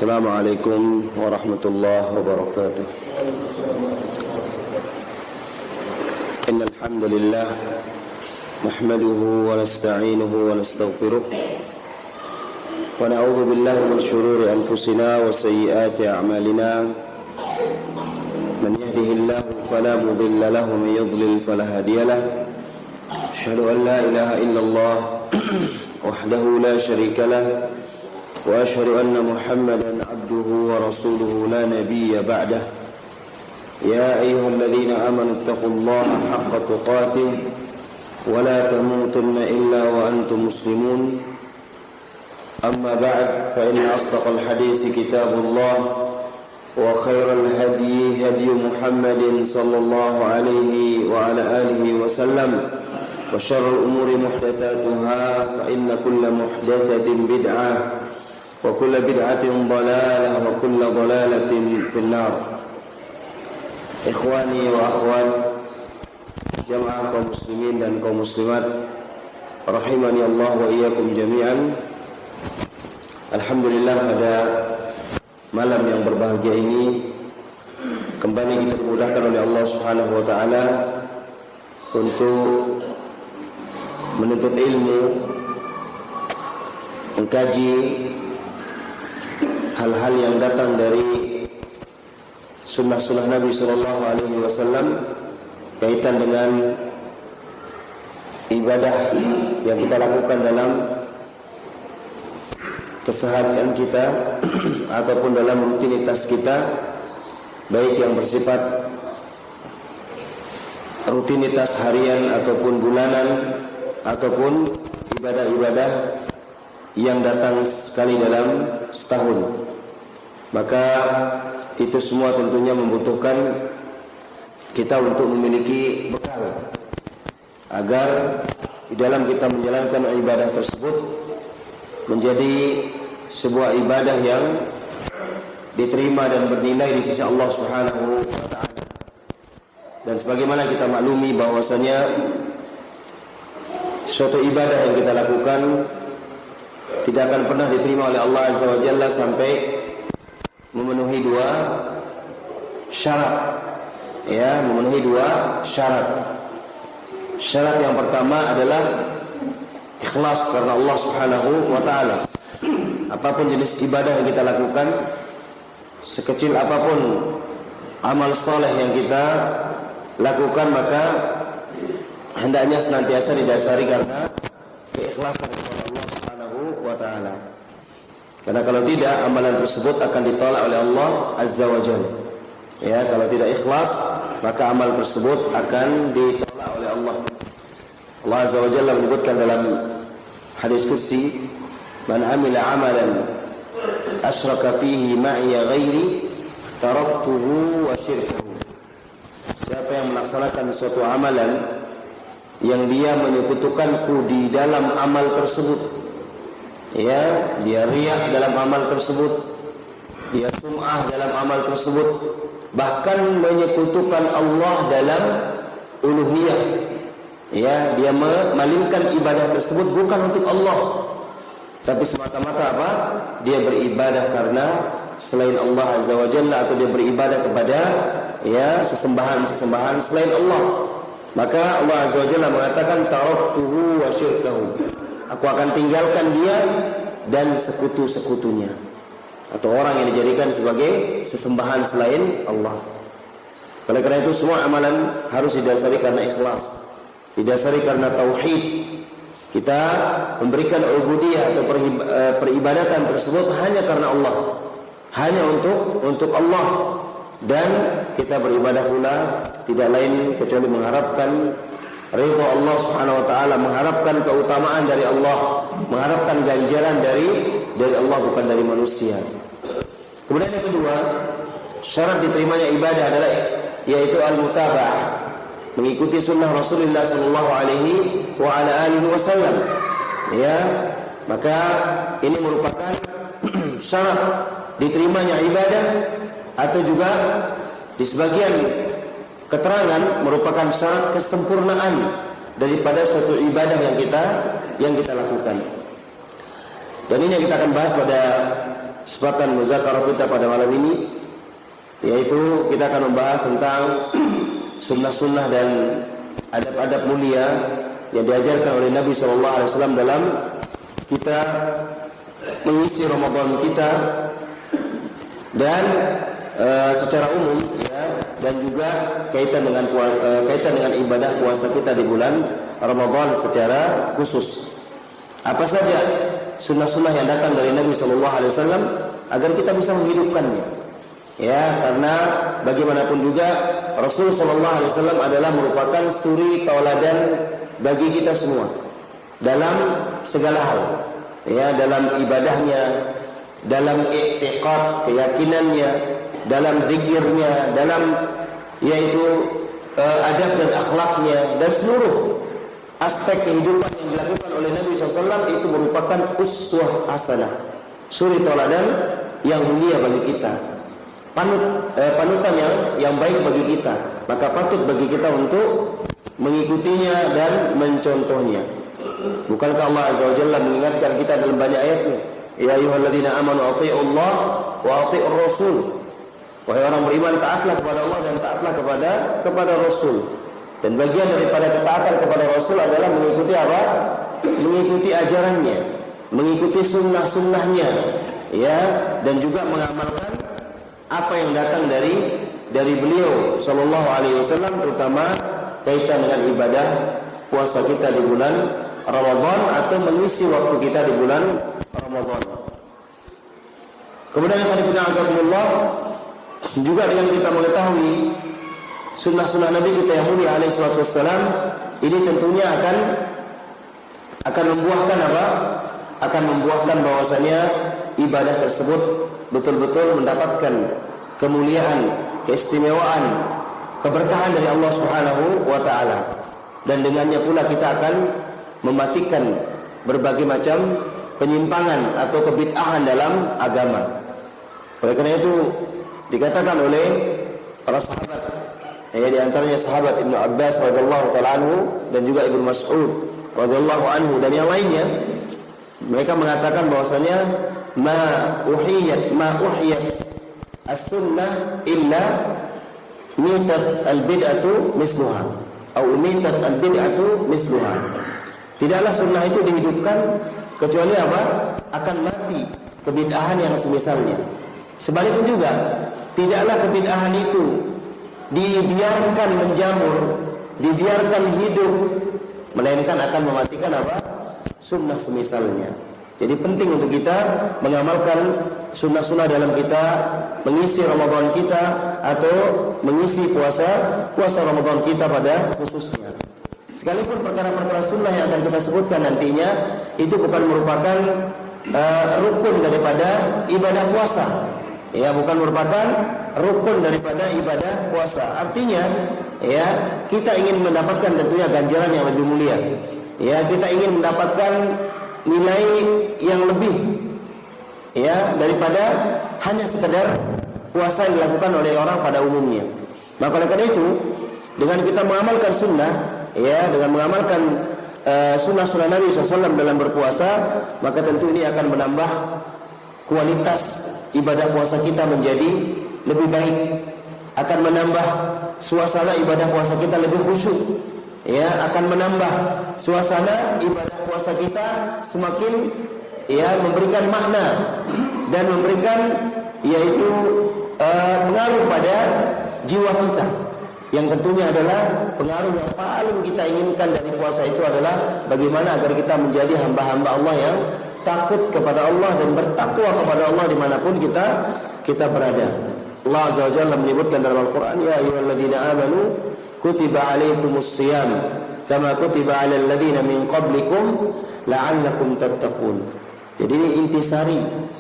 Assalamualaikum warahmatullahi wabarakatuh. Innal hamdalillah nahmaduhu wa nasta'inuhu wa nastaghfiruh wa na'udzu billahi min shururi anfusina wa sayyiati a'malina. Man yahdihillahu fala mudilla lahu wa man yudlil fala hadiya lahu. Asyhadu an la ilaha illallah wahdahu la syarika lahu wa asyhadu anna Muhammadan abduhu wa rasuluhu la nabiyya ba'dah. Ya ayyuhalladzina amanu taqullaha haqqa tuqatih wa la tamutunna illa wa antum muslimun. Amma ba'd, fa inna asdaqal hadits kitabullah wa khairal hadyi hadyu Muhammadin sallallahu alaihi wa ala alihi wa sallam. Wa syarrul umuri muhdatsatuha, fa inna kulla muhdatsatin bid'ah wa kullu bid'atin dhalalah wa kullu dhalalatin finnar. Ikhwani wa akhwat jamaah kaum muslimin dan kaum muslimat rahimani Allah wa iyyakum jami'an. Alhamdulillah, pada malam yang berbahagia ini kembali kita dimudahkan oleh Allah Subhanahu wa taala untuk menuntut ilmu, mengkaji hal-hal yang datang dari sunnah-sunnah Nabi Sallallahu Alaihi Wasallam kaitan dengan ibadah yang kita lakukan dalam keseharian kita ataupun dalam rutinitas kita, baik yang bersifat rutinitas harian ataupun bulanan ataupun ibadah-ibadah yang datang sekali dalam setahun. Maka itu semua tentunya membutuhkan kita untuk memiliki bekal agar di dalam kita menjalankan ibadah tersebut menjadi sebuah ibadah yang diterima dan bernilai di sisi Allah Subhanahu wa taala. Dan sebagaimana kita maklumi bahwasanya suatu ibadah yang kita lakukan tidak akan pernah diterima oleh Allah Azza wa Jalla sampai memenuhi dua syarat. Ya, memenuhi dua syarat. Syarat yang pertama adalah ikhlas karena Allah Subhanahu wa taala. Apapun jenis ibadah yang kita lakukan, sekecil apapun amal saleh yang kita lakukan, maka hendaknya senantiasa didasari karena keikhlasan kepada Allah Subhanahu wa taala. Karena kalau tidak, amalan tersebut akan ditolak oleh Allah Azza wa Jalla. Ya, kalau tidak ikhlas, maka amal tersebut akan ditolak oleh Allah. Allah Azza wa Jalla menyebutkan dalam hadis qudsi, "Man 'amila 'amalan asyraka fihi ma'iya ghairi, taraktuhu wa syirkahu." Siapa yang melaksanakan suatu amalan yang dia menyekutukanku di dalam amal tersebut, ya, dia riya dalam amal tersebut, dia sum'ah dalam amal tersebut, bahkan menyekutukan Allah dalam uluhiyah, ya, dia memalingkan ibadah tersebut bukan untuk Allah, tapi semata-mata apa? Dia beribadah karena selain Allah Azza wa Jalla, atau dia beribadah kepada, ya, sesembahan-sesembahan selain Allah. Maka Allah Azza wa Jalla mengatakan, taraktuhu wa syirkahu, aku akan tinggalkan dia dan sekutu-sekutunya, atau orang yang dijadikan sebagai sesembahan selain Allah. Oleh karena itu semua amalan harus didasari karena ikhlas, didasari karena tauhid. Kita memberikan ubudiyah atau peribadatan tersebut hanya karena Allah, hanya untuk Allah. Dan kita beribadah pula tidak lain kecuali mengharapkan ridha Allah Subhanahu wa taala, mengharapkan keutamaan dari Allah, mengharapkan ganjaran dari Allah, bukan dari manusia. Kemudian yang kedua, syarat diterimanya ibadah adalah yaitu al-mutaba'ah, mengikuti sunnah Rasulullah sallallahu alaihi wa ala alihi wasallam. Ya, maka ini merupakan syarat diterimanya ibadah, atau juga di sebagian keterangan merupakan syarat kesempurnaan daripada suatu ibadah yang kita lakukan. Dan ini yang kita akan bahas pada kesempatan muzakarah kita pada malam ini, yaitu kita akan membahas tentang sunnah-sunnah dan adab-adab mulia yang diajarkan oleh Nabi SAW dalam kita mengisi Ramadan kita, dan secara umum ya, dan juga kaitan dengan ibadah puasa kita di bulan Ramadan secara khusus. Apa saja sunnah-sunnah yang datang dari Nabi SAW agar kita bisa menghidupkannya. Ya, karena bagaimanapun juga Rasul SAW adalah merupakan suri tauladan bagi kita semua dalam segala hal. Ya, dalam ibadahnya, dalam i'tiqad, keyakinannya, dalam zikirnya, dalam yaitu adab dan akhlaknya, dan seluruh aspek kehidupan yang dilakukan oleh Nabi SAW itu merupakan uswah hasanah, suri tauladan yang mulia bagi kita, panutan yang baik bagi kita. Maka patut bagi kita untuk mengikutinya dan mencontohnya. Bukankah Allah Azza wa Jalla mengingatkan kita dalam banyak ayatnya, ya ayyuhalladzina amanu athi'ullah wa athi'ur rasul. Wahai orang beriman, taatlah kepada Allah dan taatlah kepada Rasul. Dan bagian daripada ketaatan kepada Rasul adalah mengikuti apa? Mengikuti ajarannya, mengikuti sunnah-sunnahnya, ya, dan juga mengamalkan apa yang datang dari beliau sallallahu alaihi wasallam, terutama kaitan dengan ibadah puasa kita di bulan Ramadan atau mengisi waktu kita di bulan Ramadan. Kemudian juga dengan kita mengetahui sunnah-sunnah Nabi kita yang mulia alaihi salatu wassalam, ini tentunya akan membuahkan apa? Akan membuahkan bahwasanya ibadah tersebut betul-betul mendapatkan kemuliaan, keistimewaan, keberkahan dari Allah Subhanahu wa taala. Dan dengannya pula kita akan mematikan berbagai macam penyimpangan atau kebid'ahan dalam agama. Oleh karena itu dikatakan oleh para sahabat, ya, di antaranya sahabat Ibnu Abbas radhiyallahu taala anhu dan juga Ibnu Mas'ud radhiyallahu anhu dan yang lainnya, mereka mengatakan bahwasanya ma uhiyat as-sunnah illa mitat al-bid'atu misluha atau mitat al-bid'atu misluha. Tidaklah sunnah itu dihidupkan kecuali apa? Akan mati kebid'ahan yang semisalnya. Sebaliknya juga tidaklah kebid'ahan itu dibiarkan menjamur, dibiarkan hidup, melainkan akan mematikan apa? Sunnah semisalnya. Jadi penting untuk kita mengamalkan sunnah-sunnah dalam kita mengisi Ramadan kita atau mengisi puasa Ramadan kita pada khususnya. Sekalipun perkara-perkara sunnah yang akan kita sebutkan nantinya itu bukan merupakan rukun daripada ibadah puasa. Ya, bukan merupakan rukun daripada ibadah puasa. Artinya, ya, kita ingin mendapatkan tentunya ganjaran yang lebih mulia. Ya, kita ingin mendapatkan nilai yang lebih, ya, daripada hanya sekedar puasa yang dilakukan oleh orang pada umumnya. Maka oleh karena itu, dengan kita mengamalkan sunnah, ya, dengan mengamalkan sunnah-sunnah Nabi SAW dalam berpuasa, maka tentu ini akan menambah kualitas ibadah puasa kita menjadi lebih baik, akan menambah suasana ibadah puasa kita lebih khusyuk, ya, akan menambah suasana ibadah puasa kita semakin, ya, memberikan makna dan memberikan yaitu pengaruh pada jiwa kita, yang tentunya adalah pengaruh yang paling kita inginkan dari puasa itu adalah bagaimana agar kita menjadi hamba-hamba Allah yang takut kepada Allah dan bertakwa kepada Allah dimanapun kita berada. Allah Azza wa Jalla menyebutkan dalam Al-Quran, ya ayyuhalladzina amanu kutiba alaikumus siyam kama kutiba alal ladzina min qablikum la'allakum tattaqun. Jadi ini intisari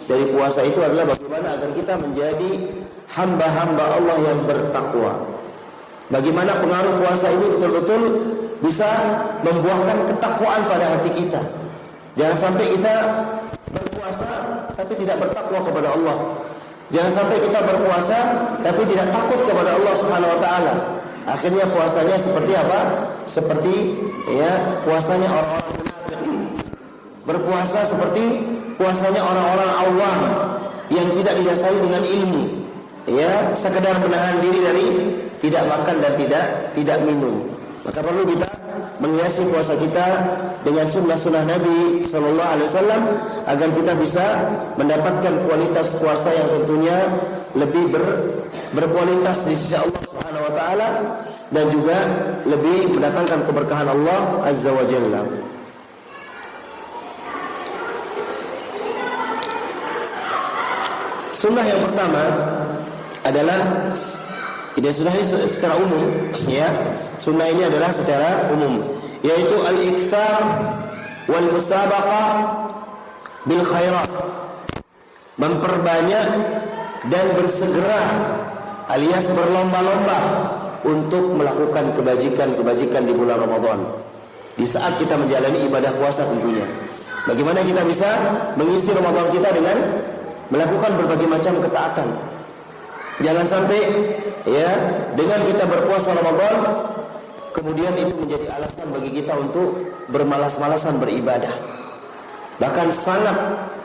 dari puasa itu adalah bagaimana agar kita menjadi hamba-hamba Allah yang bertakwa. Bagaimana pengaruh puasa ini betul-betul bisa membuahkan ketakwaan pada hati kita. Jangan sampai kita berpuasa tapi tidak bertakwa kepada Allah. Jangan sampai kita berpuasa tapi tidak takut kepada Allah Subhanahu wa taala. Akhirnya puasanya seperti apa? Seperti, ya, puasanya orang-orang munafik. Berpuasa seperti puasanya orang-orang awam, yang tidak didasari dengan ilmu, ya, sekedar menahan diri dari tidak makan dan tidak minum. Maka perlu kita menghiasi puasa kita dengan sunnah-sunnah Nabi Sallallahu Alaihi Wasallam agar kita bisa mendapatkan kualitas puasa yang tentunya lebih berkualitas di sisi Allah Subhanahu Wa Taala dan juga lebih mendatangkan keberkahan Allah Azza wa Jalla. Sunnah yang pertama adalah sunnah ini secara umum, ya. Sunnah ini adalah secara umum, yaitu al-iktsar wal musabaqah bil khairat. Memperbanyak dan bersegera alias berlomba-lomba untuk melakukan kebajikan-kebajikan di bulan Ramadan. Di saat kita menjalani ibadah puasa tentunya. Bagaimana kita bisa mengisi Ramadan kita dengan melakukan berbagai macam ketaatan. Jangan sampai, ya, dengan kita berpuasa Ramadan kemudian itu menjadi alasan bagi kita untuk bermalas-malasan beribadah. Bahkan sangat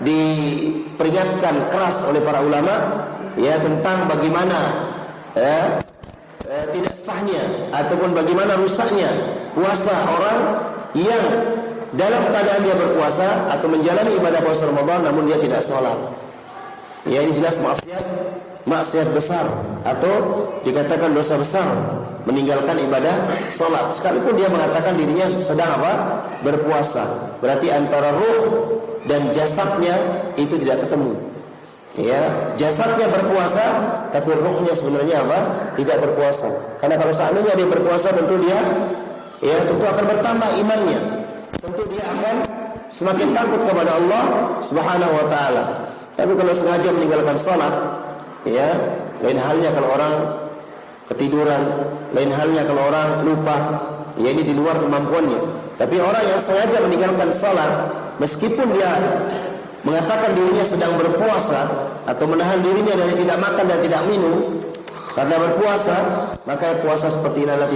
diperingatkan keras oleh para ulama, ya, tentang bagaimana tidak sahnya ataupun bagaimana rusaknya puasa orang yang dalam keadaan dia berpuasa atau menjalani ibadah puasa Ramadan namun dia tidak sholat. Ya, ini jelas maksiat besar atau dikatakan dosa besar meninggalkan ibadah sholat sekalipun dia mengatakan dirinya sedang apa? Berpuasa. Berarti antara ruh dan jasadnya itu tidak ketemu. Ya, jasadnya berpuasa tapi ruhnya sebenarnya apa? Tidak berpuasa. Karena kalau seandainya dia berpuasa tentu dia, ya, tentu akan bertambah imannya. Tentu dia akan semakin takut kepada Allah Subhanahu wa taala. Tapi kalau sengaja meninggalkan salat, ya, lain halnya kalau orang ketiduran, lain halnya kalau orang lupa, ya, ini di luar kemampuannya. Tapi orang yang sengaja meninggalkan salat meskipun dia mengatakan dirinya sedang berpuasa atau menahan dirinya dari tidak makan dan tidak minum karena berpuasa, maka puasa seperti ini adalah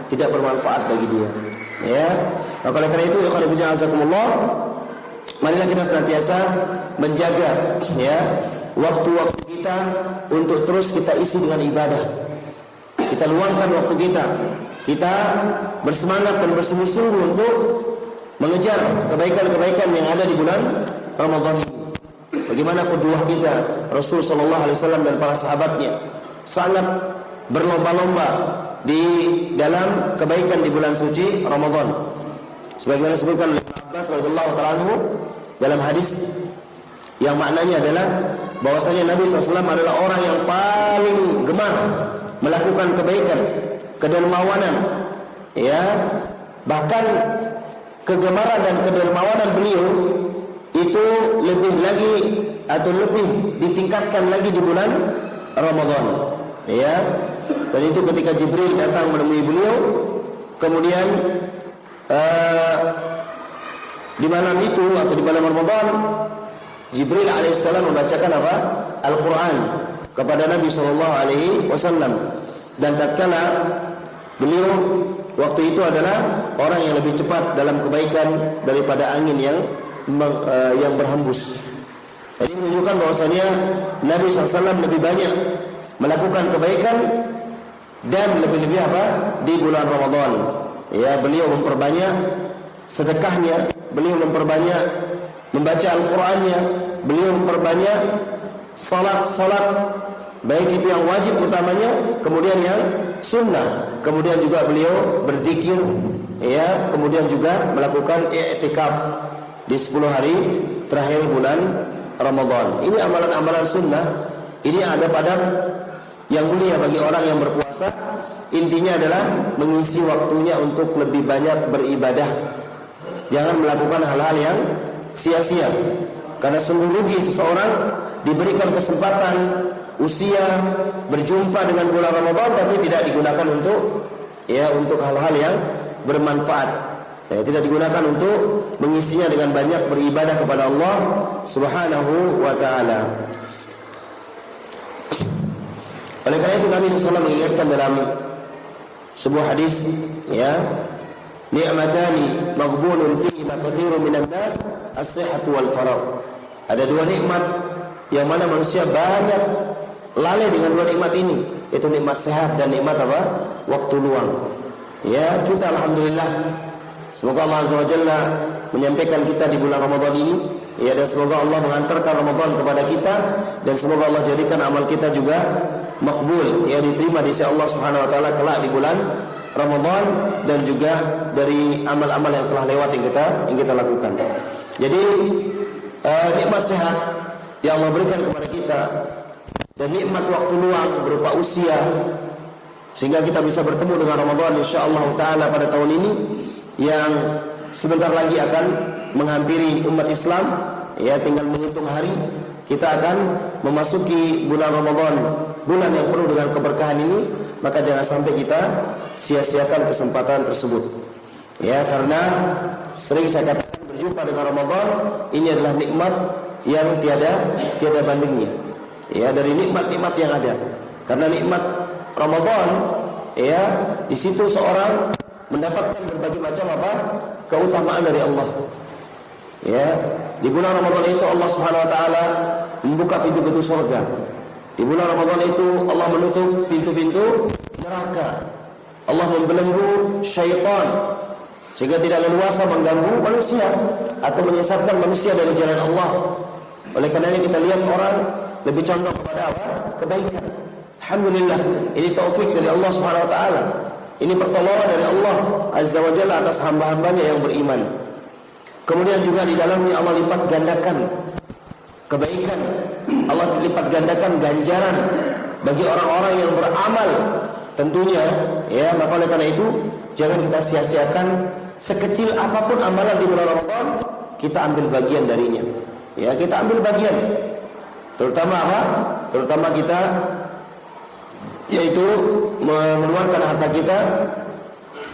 tidak bermanfaat bagi dia. Ya, maka oleh karena itu, ya khairu azakumullah, marilah kita senantiasa menjaga, ya, waktu-waktu kita untuk terus kita isi dengan ibadah. Kita luangkan waktu kita bersemangat dan bersungguh-sungguh untuk mengejar kebaikan-kebaikan yang ada di bulan Ramadan ini. Bagaimana qudwah kita Rasul sallallahu alaihi wasallam dan para sahabatnya sangat berlomba-lomba di dalam kebaikan di bulan suci Ramadan. Sebagaimana disebutkan oleh Abbas radhiyallahu taala anhu dalam hadis yang maknanya adalah bahwasanya Nabi SAW adalah orang yang paling gemar melakukan kebaikan, kedermawanan, ya, bahkan kegemaran dan kedermawanan beliau itu lebih lagi atau lebih ditingkatkan lagi di bulan Ramadan, ya. Dan itu ketika Jibril datang menemui beliau, kemudian di malam itu atau di malam Ramadan, Jibril alaihissalam membacakan apa? Al-Quran kepada Nabi sallallahu alaihi wasallam. Dan tatkala beliau waktu itu adalah orang yang lebih cepat dalam kebaikan daripada angin yang berhembus. Jadi menunjukkan bahwasanya Nabi SAW lebih banyak melakukan kebaikan dan lebih-lebih apa? Di bulan Ramadan. Ya, beliau memperbanyak sedekahnya, beliau memperbanyak membaca Al-Qur'annya, beliau memperbanyak salat baik itu yang wajib utamanya, kemudian yang sunnah, kemudian juga beliau berzikir, ya, kemudian juga melakukan i'tikaf di 10 hari terakhir bulan Ramadan. Ini amalan-amalan sunnah, ini adab-adab yang mulia bagi orang yang berpuasa. Intinya adalah mengisi waktunya untuk lebih banyak beribadah. Jangan melakukan hal-hal yang sia-sia. Karena sungguh rugi seseorang diberikan kesempatan usia berjumpa dengan bulan Ramadan tapi tidak digunakan untuk hal-hal yang bermanfaat. Ya, tidak digunakan untuk mengisinya dengan banyak beribadah kepada Allah Subhanahu wa taala. Oleh karena itu Nabi SAW mengingatkan dalam sebuah hadis, ya, ni'matani maghbunun fihi ma katsirun minan nas as-sihhatu wal faragh. Ada dua nikmat yang mana manusia banyak lalai dengan dua nikmat ini, yaitu nikmat sehat dan nikmat apa? Waktu luang. Ya, kita alhamdulillah, semoga Allah Azza wa Jalla menyampaikan kita di bulan Ramadan ini, ya, dan semoga Allah mengantarkan Ramadan kepada kita, dan semoga Allah jadikan amal kita juga makbul, ya, diterima di sisi Allah Subhanahu wa taala kelak di bulan Ramadan, dan juga dari amal-amal yang telah lewat yang kita lakukan. Jadi nikmat sehat yang Allah berikan kepada kita dan nikmat waktu luang berupa usia, sehingga kita bisa bertemu dengan Ramadan insyaallah taala pada tahun ini yang sebentar lagi akan menghampiri umat Islam, ya, tinggal menghitung hari kita akan memasuki bulan Ramadan, bulan yang penuh dengan keberkahan ini. Maka jangan sampai kita sia-siakan kesempatan tersebut, ya, karena sering saya katakan berjumpa dengan Ramadan ini adalah nikmat yang tiada bandingnya, ya, dari nikmat-nikmat yang ada. Karena nikmat Ramadan, ya, di situ seorang mendapatkan berbagai macam keutamaan dari Allah. Ya, di bulan Ramadan itu Allah Subhanahu wa taala membuka pintu-pintu surga. Di bulan Ramadan itu Allah menutup pintu-pintu neraka. Allah membelenggu syaitan sehingga tidak leluasa mengganggu manusia atau menyesatkan manusia dari jalan Allah. Oleh karenanya kita lihat orang lebih condong kepada kebaikan. Alhamdulillah, ini taufik dari Allah Subhanahu wa taala. Ini pertolongan dari Allah Azza wa Jalla atas hamba-hambanya yang beriman. Kemudian juga di dalamnya Allah lipat gandakan kebaikan, Allah lipat gandakan ganjaran bagi orang-orang yang beramal tentunya, ya. Maka oleh karena itu jangan kita sia-siakan sekecil apapun amalan di bulan Ramadan, kita ambil bagian darinya, ya, kita ambil bagian. Terutama terutama kita, yaitu mengeluarkan harta kita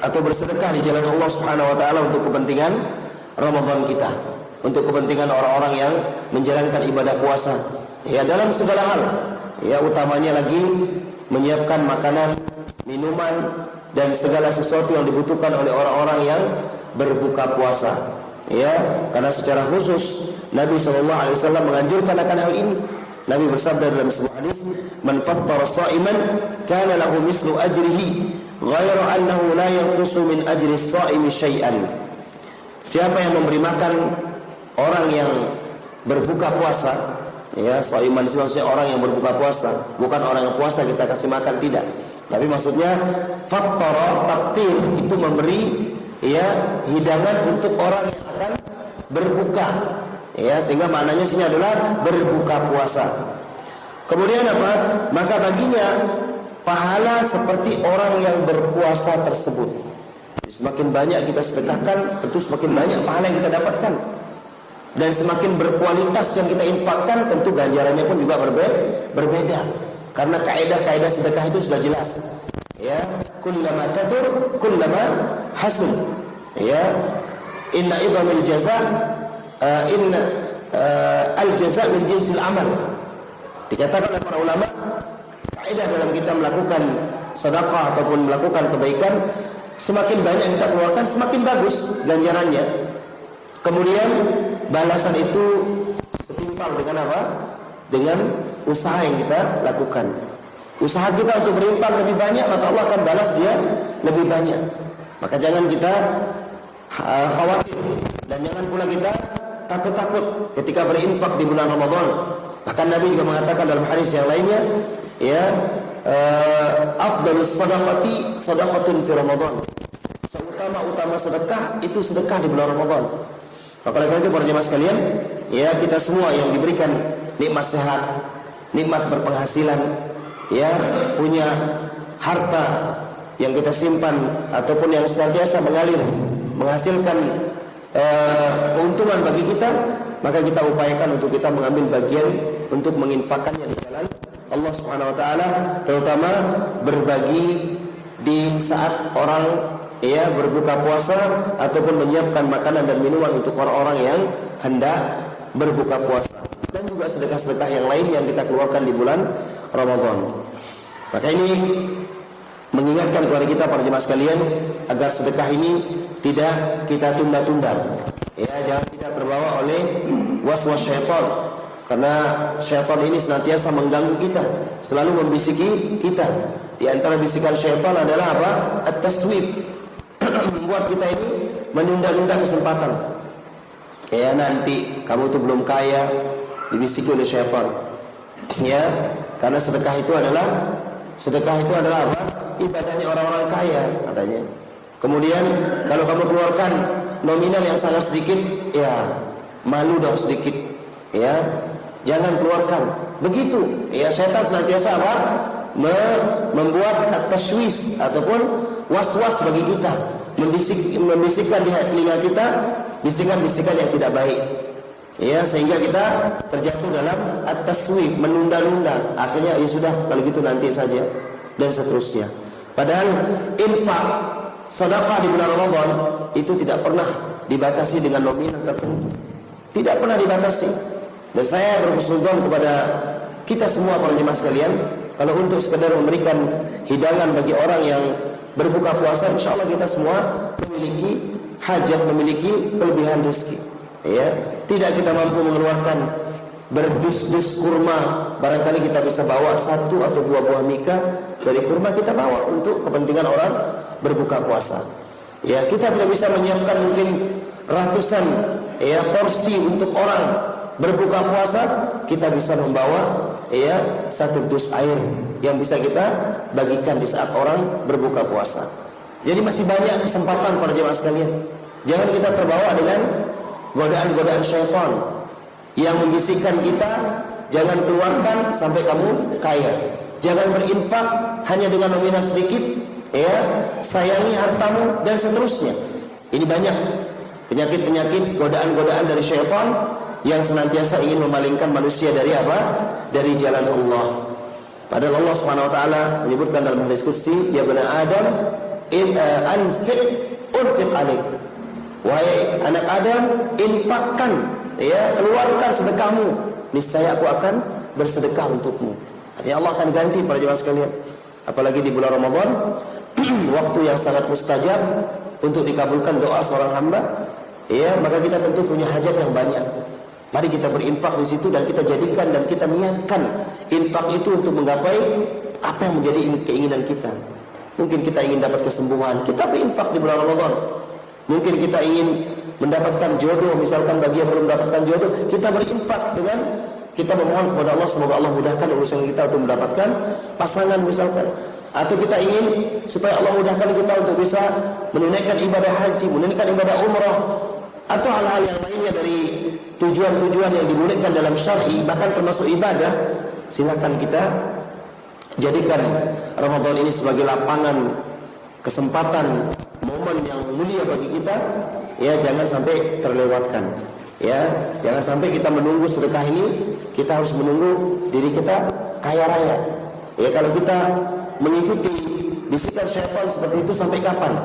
atau bersedekah di jalan Allah Subhanahu wa taala untuk kepentingan Ramadan kita, untuk kepentingan orang-orang yang menjalankan ibadah puasa, ya, dalam segala hal, ya, utamanya lagi menyiapkan makanan, minuman, dan segala sesuatu yang dibutuhkan oleh orang-orang yang berbuka puasa, ya, karena secara khusus Nabi SAW menganjurkan akan hal ini. Nabi bersabda dalam sebuah hadis, "Man fattara sha'iman kana lahu mislu ajrihi, ghairu annahu la yanqusu min ajri as-sha'imi syai'an." Siapa yang memberi makan orang yang berbuka puasa, ya, shaiman itu maksudnya orang yang berbuka puasa, bukan orang yang puasa kita kasih makan, tidak. Tapi maksudnya fattara, taftir, itu memberi, ya, hidangan untuk orang yang akan berbuka, ya, sehingga maknanya sini adalah berbuka puasa. Kemudian apa? Maka baginya pahala seperti orang yang berpuasa tersebut. Semakin banyak kita sedekahkan, tentu semakin banyak pahala yang kita dapatkan. Dan semakin berkualitas yang kita infakkan, tentu ganjarannya pun juga berbeda. Karena kaidah-kaidah sedekah itu sudah jelas. Ya, kullama kathur, kullama hasun. Ya, inna idhamil jaza, al-jaza min jinsil amal. Dikatakan oleh para ulama, kaidah dalam kita melakukan sedekah ataupun melakukan kebaikan, semakin banyak kita keluarkan, semakin bagus ganjarannya. Kemudian balasan itu setimpal dengan apa? Dengan usaha yang kita lakukan. Usaha kita untuk berinfak lebih banyak, maka Allah akan balas dia lebih banyak. Maka jangan kita khawatir, dan jangan pula kita takut-takut ketika berinfak di bulan Ramadan. Bahkan Nabi juga mengatakan dalam hadis yang lainnya, ya, afdalus sadaqati sadaqatun fi Ramadan. Seutama-utama sedekah itu sedekah di bulan Ramadan. Maka oleh karena itu para jemaah sekalian, ya, kita semua yang diberikan nikmat sehat, nikmat berpenghasilan, ya, punya harta yang kita simpan ataupun yang senantiasa mengalir menghasilkan keuntungan bagi kita, maka kita upayakan untuk kita mengambil bagian untuk menginfakkannya di jalan Allah Subhanahu wa taala, terutama berbagi di saat orang, ya, berbuka puasa ataupun menyiapkan makanan dan minuman untuk orang-orang yang hendak berbuka puasa, dan juga sedekah-sedekah yang lain yang kita keluarkan di bulan Ramadan. Maka ini mengingatkan kepada kita para jemaah sekalian agar sedekah ini tidak kita tunda-tunda, ya, jangan kita terbawa oleh waswas syaitan Karena syaitan ini senantiasa mengganggu kita, selalu membisiki kita. Di antara bisikan syaitan adalah apa? At-taswif. Membuat kita ini menunda-nunda kesempatan. Ya, nanti kamu tuh belum kaya, dibisiki oleh syaitan. Ya, karena sedekah itu adalah apa? Ibadahnya orang-orang kaya katanya. Kemudian kalau kamu keluarkan nominal yang sangat sedikit, ya malu dong sedikit. Ya, jangan keluarkan. Begitu. Ya, syaitan senantiasa apa? Membuat at-tashwis ataupun was-was bagi kita, membisikkan di telinga kita bisikan-bisikan yang tidak baik. Ya, sehingga kita terjatuh dalam at-taswif, menunda-nunda. Akhirnya ya sudah, kalau gitu nanti saja dan seterusnya. Padahal infak, sedekah di bulan Ramadan itu tidak pernah dibatasi dengan nominal tertentu. Tidak pernah dibatasi. Dan saya berkhusnudon kepada kita semua para jemaah sekalian, kalau untuk sekedar memberikan hidangan bagi orang yang berbuka puasa, insyaallah kita semua memiliki hajat, memiliki kelebihan rezeki. Ya, tidak kita mampu mengeluarkan berdus-dus kurma, barangkali kita bisa bawa 1 atau 2 buah mika dari kurma, kita bawa untuk kepentingan orang berbuka puasa. Ya, kita tidak bisa menyiapkan mungkin ratusan ya porsi untuk orang berbuka puasa, kita bisa membawa ya 1 dus air yang bisa kita bagikan di saat orang berbuka puasa. Jadi masih banyak kesempatan para jemaah sekalian. Jangan kita terbawa dengan godaan-godaan syaitan yang membisikkan kita, jangan keluarkan sampai kamu kaya. Jangan berinfak hanya dengan nominal sedikit, ya, sayangi hartamu dan seterusnya. Ini banyak penyakit-penyakit, godaan-godaan dari syaitan yang senantiasa ingin memalingkan manusia dari apa? Dari jalan Allah. Padahal Allah Subhanahu wa taala menyebutkan dalam hadis qudsi, ya bani Adam, unfiq alaik. Wahai anak Adam, infakkan, ya, keluarkan sedekahmu, niscaya aku akan bersedekah untukmu. Artinya Allah akan ganti para jemaah sekalian. Apalagi di bulan Ramadan, waktu yang sangat mustajab untuk dikabulkan doa seorang hamba, ya, maka kita tentu punya hajat yang banyak. Mari kita berinfak di situ dan kita jadikan dan kita niatkan infak itu untuk menggapai apa yang menjadi keinginan kita. Mungkin kita ingin dapat kesembuhan, kita berinfak di bulan Ramadan. Mungkin kita ingin mendapatkan jodoh, misalkan bagi yang belum mendapatkan jodoh, kita berinfak dengan kita memohon kepada Allah semoga Allah mudahkan urusan kita untuk mendapatkan pasangan misalkan. Atau kita ingin supaya Allah mudahkan kita untuk bisa menunaikan ibadah haji, menunaikan ibadah umrah, atau hal-hal yang lainnya dari tujuan-tujuan yang dibolehkan dalam syar'i, bahkan termasuk ibadah. Silakan kita jadikan Ramadan ini sebagai lapangan kesempatan, momen yang mulia bagi kita. Ya, jangan sampai terlewatkan. Ya, jangan sampai kita menunggu sedekah ini, kita harus menunggu diri kita kaya raya. Ya, kalau kita mengikuti bisikan syaitan seperti itu sampai kapan?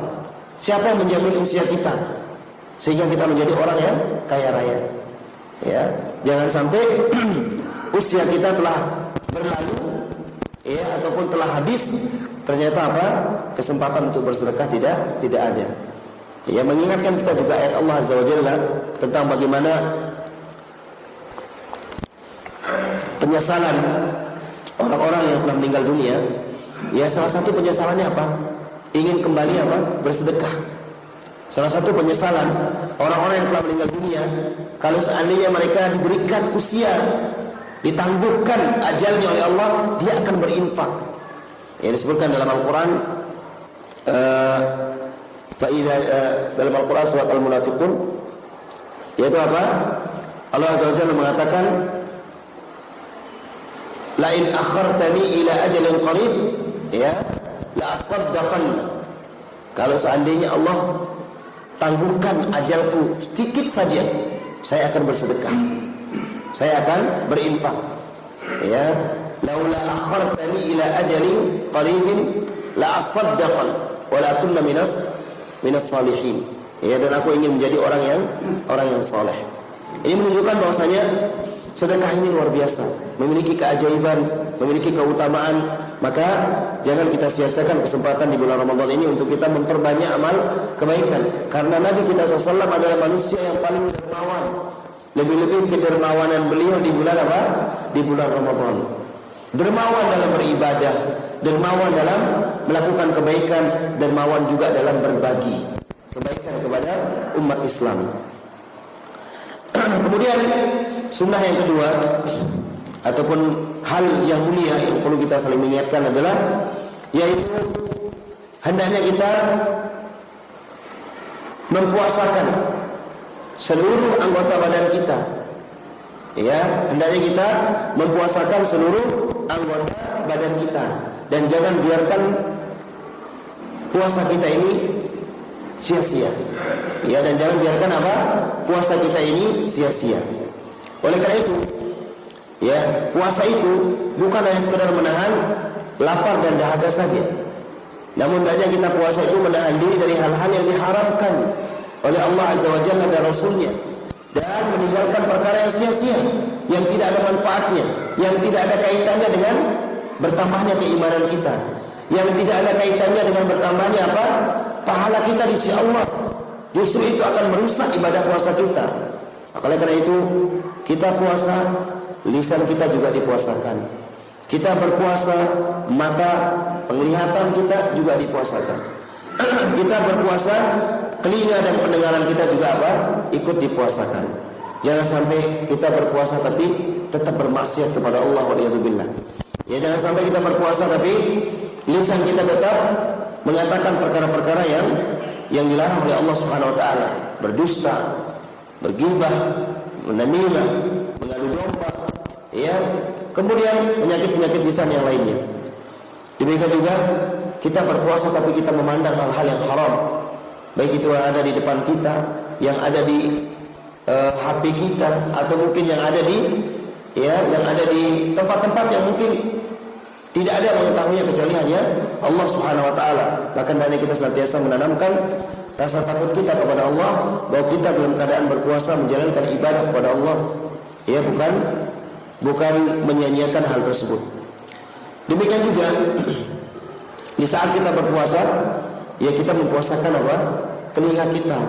Siapa yang menjamin usia kita sehingga kita menjadi orang yang kaya raya? Ya, jangan sampai usia kita telah berlalu, ya, ataupun telah habis, ternyata apa? Kesempatan untuk bersedekah tidak ada. Ya, mengingatkan kita juga ayat Allah Azza wa Jalla tentang bagaimana penyesalan orang-orang yang telah meninggal dunia. Ya, salah satu penyesalannya apa? Ingin kembali apa? Bersedekah. Salah satu penyesalan orang-orang yang telah meninggal dunia, kalau seandainya mereka diberikan usia, ditangguhkan ajalnya oleh Allah, dia akan berinfak. Yang disebutkan dalam Al-Quran, dalam Al-Quran surat Al-Munafiqun, yaitu apa? Allah Azza wa Jalla mengatakan, la in akhartani ila ajalin qarib, ya, la asaddaqanna. Kalau seandainya Allah tangguhkan ajalku sedikit saja, saya akan bersedekah, saya akan berinfak. Ya, laula akhartani ila ajalin qaribin la asaddaqan wa la kunna minas salihin. Ya, dan aku ingin menjadi orang yang saleh. Ini menunjukkan bahwasanya sedekah ini luar biasa, memiliki keajaiban, memiliki keutamaan. Maka jangan kita sia-siakan kesempatan di bulan Ramadan ini untuk kita memperbanyak amal kebaikan. Karena Nabi kita SAW adalah manusia yang paling dermawan, Lebih-lebih kedermawanan beliau di bulan apa? Di bulan Ramadan. Dermawan dalam beribadah, dermawan dalam melakukan kebaikan, dermawan juga dalam berbagi kebaikan kepada umat Islam. Kemudian sunnah yang kedua ataupun hal yang mulia yang perlu kita saling mengingatkan adalah yaitu hendaknya kita mempuasakan seluruh anggota badan kita. Ya, hendaknya kita mempuasakan seluruh anggota badan kita dan jangan biarkan puasa kita ini sia-sia. Ya, dan jangan biarkan apa? Puasa kita ini sia-sia. Oleh karena itu, ya, puasa itu bukan hanya sekedar menahan lapar dan dahaga saja. Namun hendaknya kita puasa itu menahan diri dari hal-hal yang diharamkan oleh Allah Azza wa Jalla dan Rasulnya, dan meninggalkan perkara yang sia-sia, yang tidak ada manfaatnya, yang tidak ada kaitannya dengan bertambahnya keimanan kita, yang tidak ada kaitannya dengan bertambahnya apa? Pahala kita di sisi Allah. Justru itu akan merusak ibadah puasa kita. Oleh karena itu, kita puasa, lisan kita juga dipuasakan. Kita berpuasa, mata penglihatan kita juga dipuasakan. Kita berpuasa, telinga dan pendengaran kita juga apa? Ikut dipuasakan. Jangan sampai kita berpuasa tapi tetap bermaksiat kepada Allah waliyadzubillah. Ya, jangan sampai kita berpuasa tapi lisan kita tetap mengatakan perkara-perkara yang dilarang oleh Allah Subhanahu wa taala, berdusta, bergibah, menamimah, mengadu domba, ya, kemudian penyakit-penyakit lisan yang lainnya. Demikian juga kita berpuasa tapi kita memandang hal-hal yang haram, baik itu yang ada di depan kita, yang ada di HP kita, atau mungkin yang ada di tempat-tempat yang mungkin tidak ada yang mengetahuinya kecuali hanya Allah Subhanahu wa taala. Bahkan dari kita senantiasa menanamkan rasa takut kita kepada Allah, bahwa kita dalam keadaan berpuasa menjalankan ibadah kepada Allah, ya, bukan menyia-nyiakan hal tersebut. Demikian juga di saat kita berpuasa, ya, kita mempuasakan apa? Telinga kita,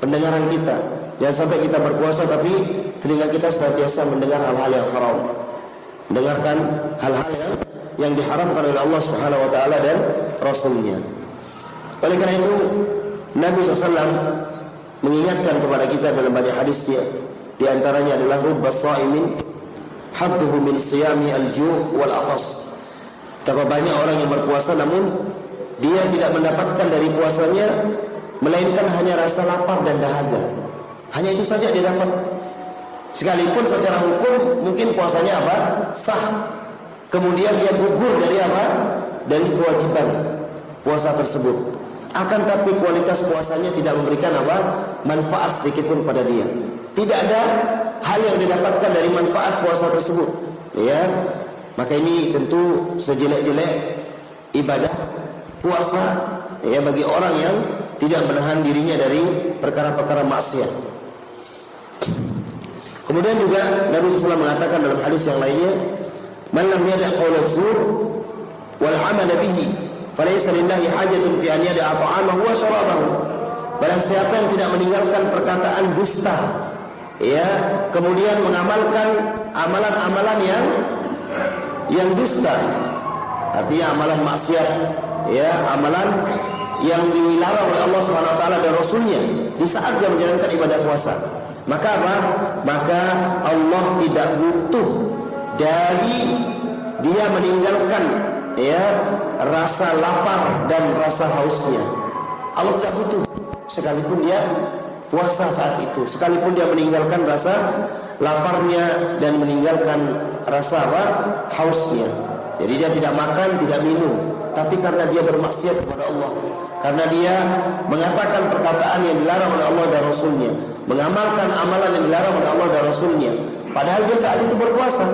pendengaran kita. Jangan sampai kita berpuasa tapi telinga kita senantiasa mendengar hal-hal yang haram, mendengarkan hal-hal yang diharamkan oleh Allah Subhanahu wa taala dan Rasulnya. Oleh karena itu, Nabi SAW mengingatkan kepada kita dalam banyak hadisnya. Di antaranya adalah rubbas shaimin hadduhu min siyami al-ju' wal atas. Betapa banyak orang yang berpuasa namun dia tidak mendapatkan dari puasanya melainkan hanya rasa lapar dan dahaga. Hanya itu saja dia dapat. Sekalipun secara hukum mungkin puasanya apa? Sah. Kemudian dia gugur dari apa? Dari kewajiban puasa tersebut. Akan tapi kualitas puasanya tidak memberikan apa? Manfaat sedikit pun pada dia. Tidak ada hal yang didapatkan dari manfaat puasa tersebut. Ya, maka ini tentu sejelek-jelek ibadah puasa, ya, bagi orang yang tidak menahan dirinya dari perkara-perkara maksiat. Kemudian juga Nabi SAW mengatakan dalam hadis yang lainnya, man lam yada' qawla zur wal 'amala bihi falaysa lillahi hajatun fi an yada'a ta'amahu wa syarabahu. Barang siapa yang tidak meninggalkan perkataan dusta, ya, kemudian mengamalkan amalan-amalan yang dusta, artinya amalan maksiat, ya, amalan yang dilarang oleh Allah Subhanahu wa taala dan Rasulnya di saat dia menjalankan ibadah puasa, maka apa? Maka Allah tidak butuh dari dia meninggalkan, ya, rasa lapar dan rasa hausnya. Allah tidak butuh sekalipun dia puasa saat itu, sekalipun dia meninggalkan rasa laparnya dan meninggalkan rasa apa? Hausnya. Jadi dia tidak makan, tidak minum, tapi karena dia bermaksiat kepada Allah, karena dia mengatakan perkataan yang dilarang oleh Allah dan Rasulnya, mengamalkan amalan yang dilarang oleh Allah dan Rasulnya, padahal dia saat itu berpuasa,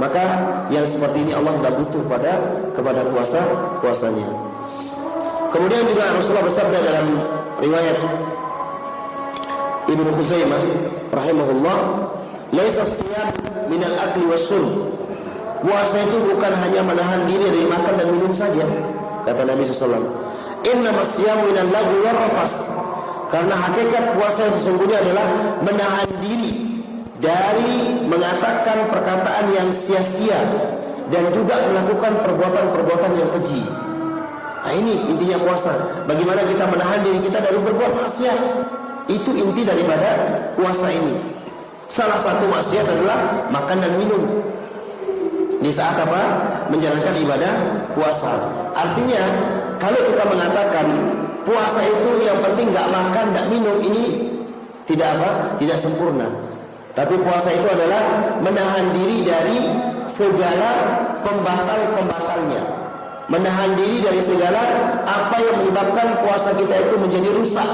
maka yang seperti ini Allah tidak butuh kepada puasanya. Kemudian juga Rasulullah bersabda dalam riwayat Ibnu Khuzaimah rahimahullah, laisa siyam minal akli wasyurb. Puasa itu bukan hanya menahan diri dari makan dan minum saja, kata Nabi SAW. Innamas siyamu minal lagwi war rafas. Karena hakikat puasa yang sesungguhnya adalah menahan diri dari mengatakan perkataan yang sia-sia dan juga melakukan perbuatan-perbuatan yang keji. Nah, ini intinya puasa. Bagaimana kita menahan diri kita dari berbuat maksiat. Itu inti daripada puasa ini. Salah satu maksiat adalah makan dan minum di saat apa? Menjalankan ibadah puasa. Artinya, kalau kita mengatakan puasa itu yang penting nggak makan, nggak minum, ini tidak apa? Tidak sempurna. Tapi puasa itu adalah menahan diri dari segala pembatal-pembatalnya. Menahan diri dari segala apa yang menyebabkan puasa kita itu menjadi rusak.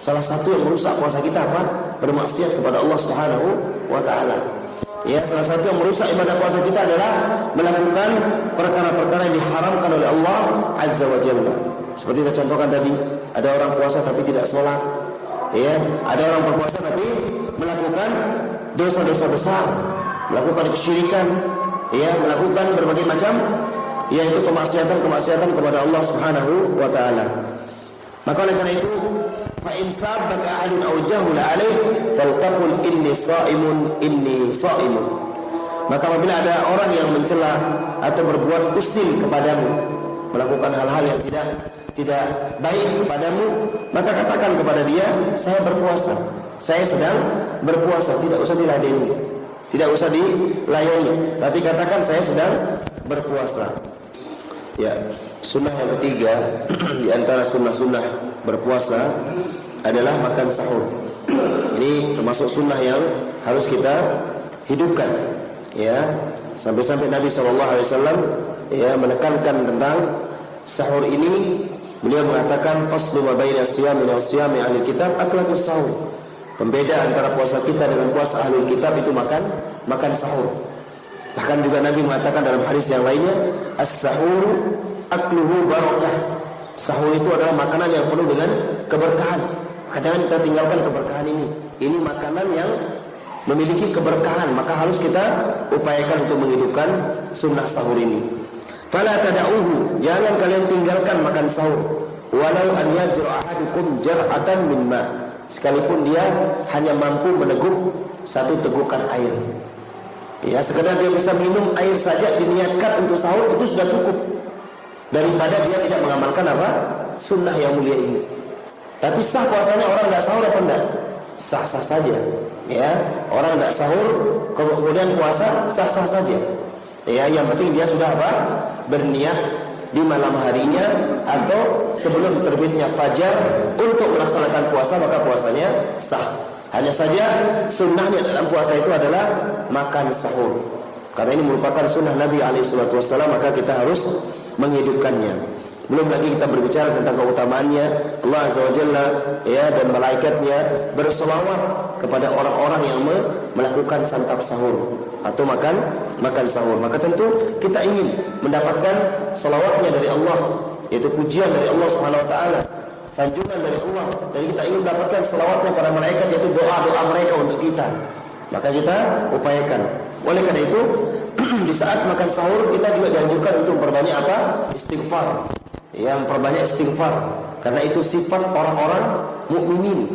Salah satu yang merusak puasa kita apa? Bermaksiat kepada Allah Subhanahu wa taala. Ya, salah satu yang merusak ibadah puasa kita adalah melakukan perkara-perkara yang diharamkan oleh Allah Azza wa Jalla. Seperti kita contohkan tadi, ada orang puasa tapi tidak sholat. Ya, ada orang berpuasa tapi melakukan dosa-dosa besar, melakukan kesyirikan, ya, melakukan berbagai macam yaitu kemaksiatan kepada Allah Subhanahu wa taala. Maka oleh karena itu, fa in sabbaka ahadun aw jahula alaih faltaqul inni shaimun. Maka apabila ada orang yang mencela atau berbuat usil kepadamu, melakukan hal-hal yang tidak baik kepadamu, maka katakan kepada dia, saya berpuasa, saya sedang berpuasa. Tidak usah diladeni, tidak usah dilayani, tapi katakan saya sedang berpuasa. Ya, sunnah yang ketiga di antara sunnah-sunnah berpuasa adalah makan sahur. Ini termasuk sunnah yang harus kita hidupkan. Ya, sampai-sampai Nabi SAW ya menekankan tentang sahur ini. Beliau mengatakan faslu ma baina siyami wa siyami ahli kitab aklatus sahur. Pembeda antara puasa kita dengan puasa ahli kitab itu makan sahur. Bahkan juga Nabi mengatakan dalam hadis yang lainnya, as-sahur akluhu barakah. Sahur itu adalah makanan yang penuh dengan keberkahan. Jangan kita tinggalkan keberkahan ini. Ini makanan yang memiliki keberkahan, maka harus kita upayakan untuk menghidupkan sunnah sahur ini. Fala tada'uhu, jangan kalian tinggalkan makan sahur. Walau an yajra ahadukum jar'atan min ma, sekalipun dia hanya mampu meneguk satu tegukan air. Ya, sekedar dia bisa minum air saja diniatkan untuk sahur, itu sudah cukup. Daripada dia tidak mengamalkan apa? Sunnah yang mulia ini. Tapi sah puasanya orang tidak sahur apa enggak? Sah-sah saja. Ya, orang tidak sahur kemudian puasa sah-sah saja. Ya, yang penting dia sudah apa? Berniat di malam harinya atau sebelum terbitnya fajar untuk melaksanakan puasa, maka puasanya sah. Hanya saja sunnahnya dalam puasa itu adalah makan sahur. Karena ini merupakan sunnah Nabi SAW, maka kita harus menghidupkannya. Belum lagi kita berbicara tentang keutamaannya. Allah Azza wa Jalla ya, dan malaikatnya berselawat kepada orang-orang yang melakukan santap sahur atau makan sahur. Maka tentu kita ingin mendapatkan selawatnya dari Allah, yaitu pujian dari Allah Subhanahu wa taala, sanjungan dari Allah, dan kita ingin mendapatkan selawatnya para malaikat, yaitu doa-doa mereka untuk kita. Maka kita upayakan. Oleh karena itu di saat makan sahur kita juga dianjurkan untuk memperbanyak apa? Istighfar. Yang perbanyak istighfar, karena itu sifat orang-orang mukminin,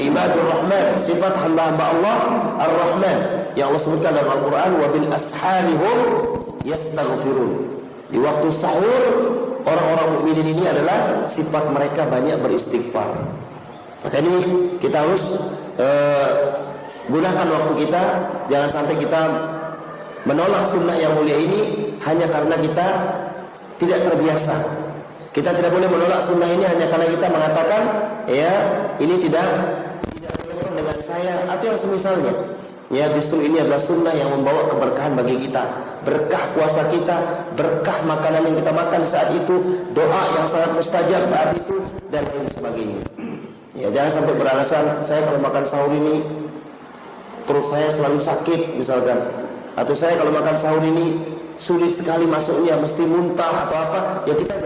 ibadur rahman, sifat hamba-hamba Allah ar-Rahman yang Allah sebutkan dalam Al-Quran, wa bil asharihum yastaghfirun. Di waktu sahur orang-orang mukminin ini adalah sifat mereka banyak beristighfar. Maka ini kita harus gunakan waktu kita. Jangan sampai kita menolak sunnah yang mulia ini hanya karena kita tidak terbiasa. Kita tidak boleh menolak sunnah ini hanya karena kita mengatakan, ya ini tidak relevan dengan saya atau yang semisalnya. Ya, justru ini adalah sunnah yang membawa keberkahan bagi kita, berkah puasa kita, berkah makanan yang kita makan saat itu, doa yang sangat mustajab saat itu, dan lain sebagainya. Ya, jangan sampai beralasan saya kalau makan sahur ini perut saya selalu sakit misalkan, atau saya kalau makan sahur ini sulit sekali masuknya, mesti muntah atau apa. Ya kita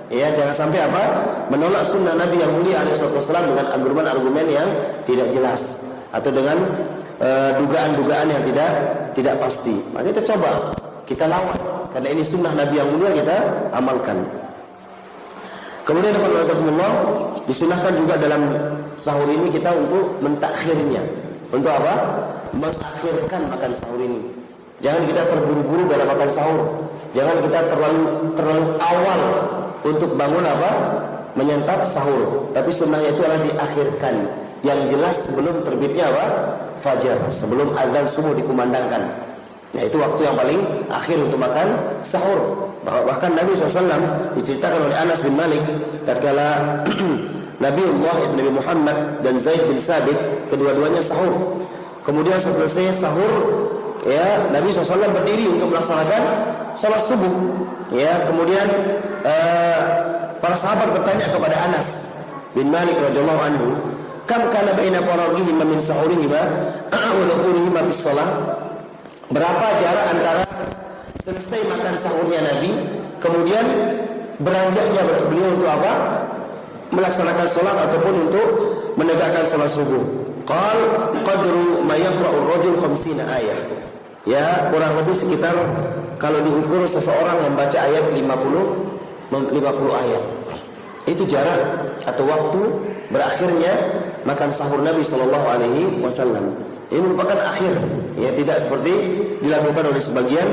jangan sampai apa? Menolak sunnah Nabi yang mulia SAW dengan argumen-argumen yang tidak jelas atau dengan dugaan-dugaan yang tidak pasti. Maka kita coba, kita lawan, karena ini sunnah Nabi yang mulia, kita amalkan. Kemudian disunahkan juga dalam sahur ini kita untuk mentakhirnya. Untuk apa? mengakhirkan makan sahur ini. Jangan kita terburu-buru dalam makan sahur. Jangan kita terlalu awal untuk bangun apa? Menyantap sahur. Tapi sunnahnya itu adalah diakhirkan. Yang jelas sebelum terbitnya apa? Fajar, sebelum azan subuh dikumandangkan. Nah, itu waktu yang paling akhir untuk makan sahur. Bahkan Nabi SAW diceritakan oleh Anas bin Malik tatkala Nabiullah Nabi Muhammad dan Zaid bin Sabit kedua-duanya sahur. Kemudian setelah selesai sahur, ya Nabi SAW berdiri untuk melaksanakan salat subuh. Ya, kemudian para sahabat bertanya kepada Anas bin Malik radhiyallahu anhu, "Kam kana baina faraghihim min sahurihima wa dukhulihima bis shalah?" Berapa jarak antara selesai makan sahurnya Nabi, kemudian beranjaknya beliau untuk apa? Melaksanakan salat ataupun untuk menegakkan salat subuh. Qal qadru ma yaqra'u ar-rajul 50 ayat. Ya, kurang lebih sekitar kalau diukur seseorang membaca ayat 50 ayat. Itu jarak atau waktu berakhirnya makan sahur Nabi sallallahu alaihi wasallam. Ini merupakan akhir, ya, tidak seperti dilakukan oleh sebagian,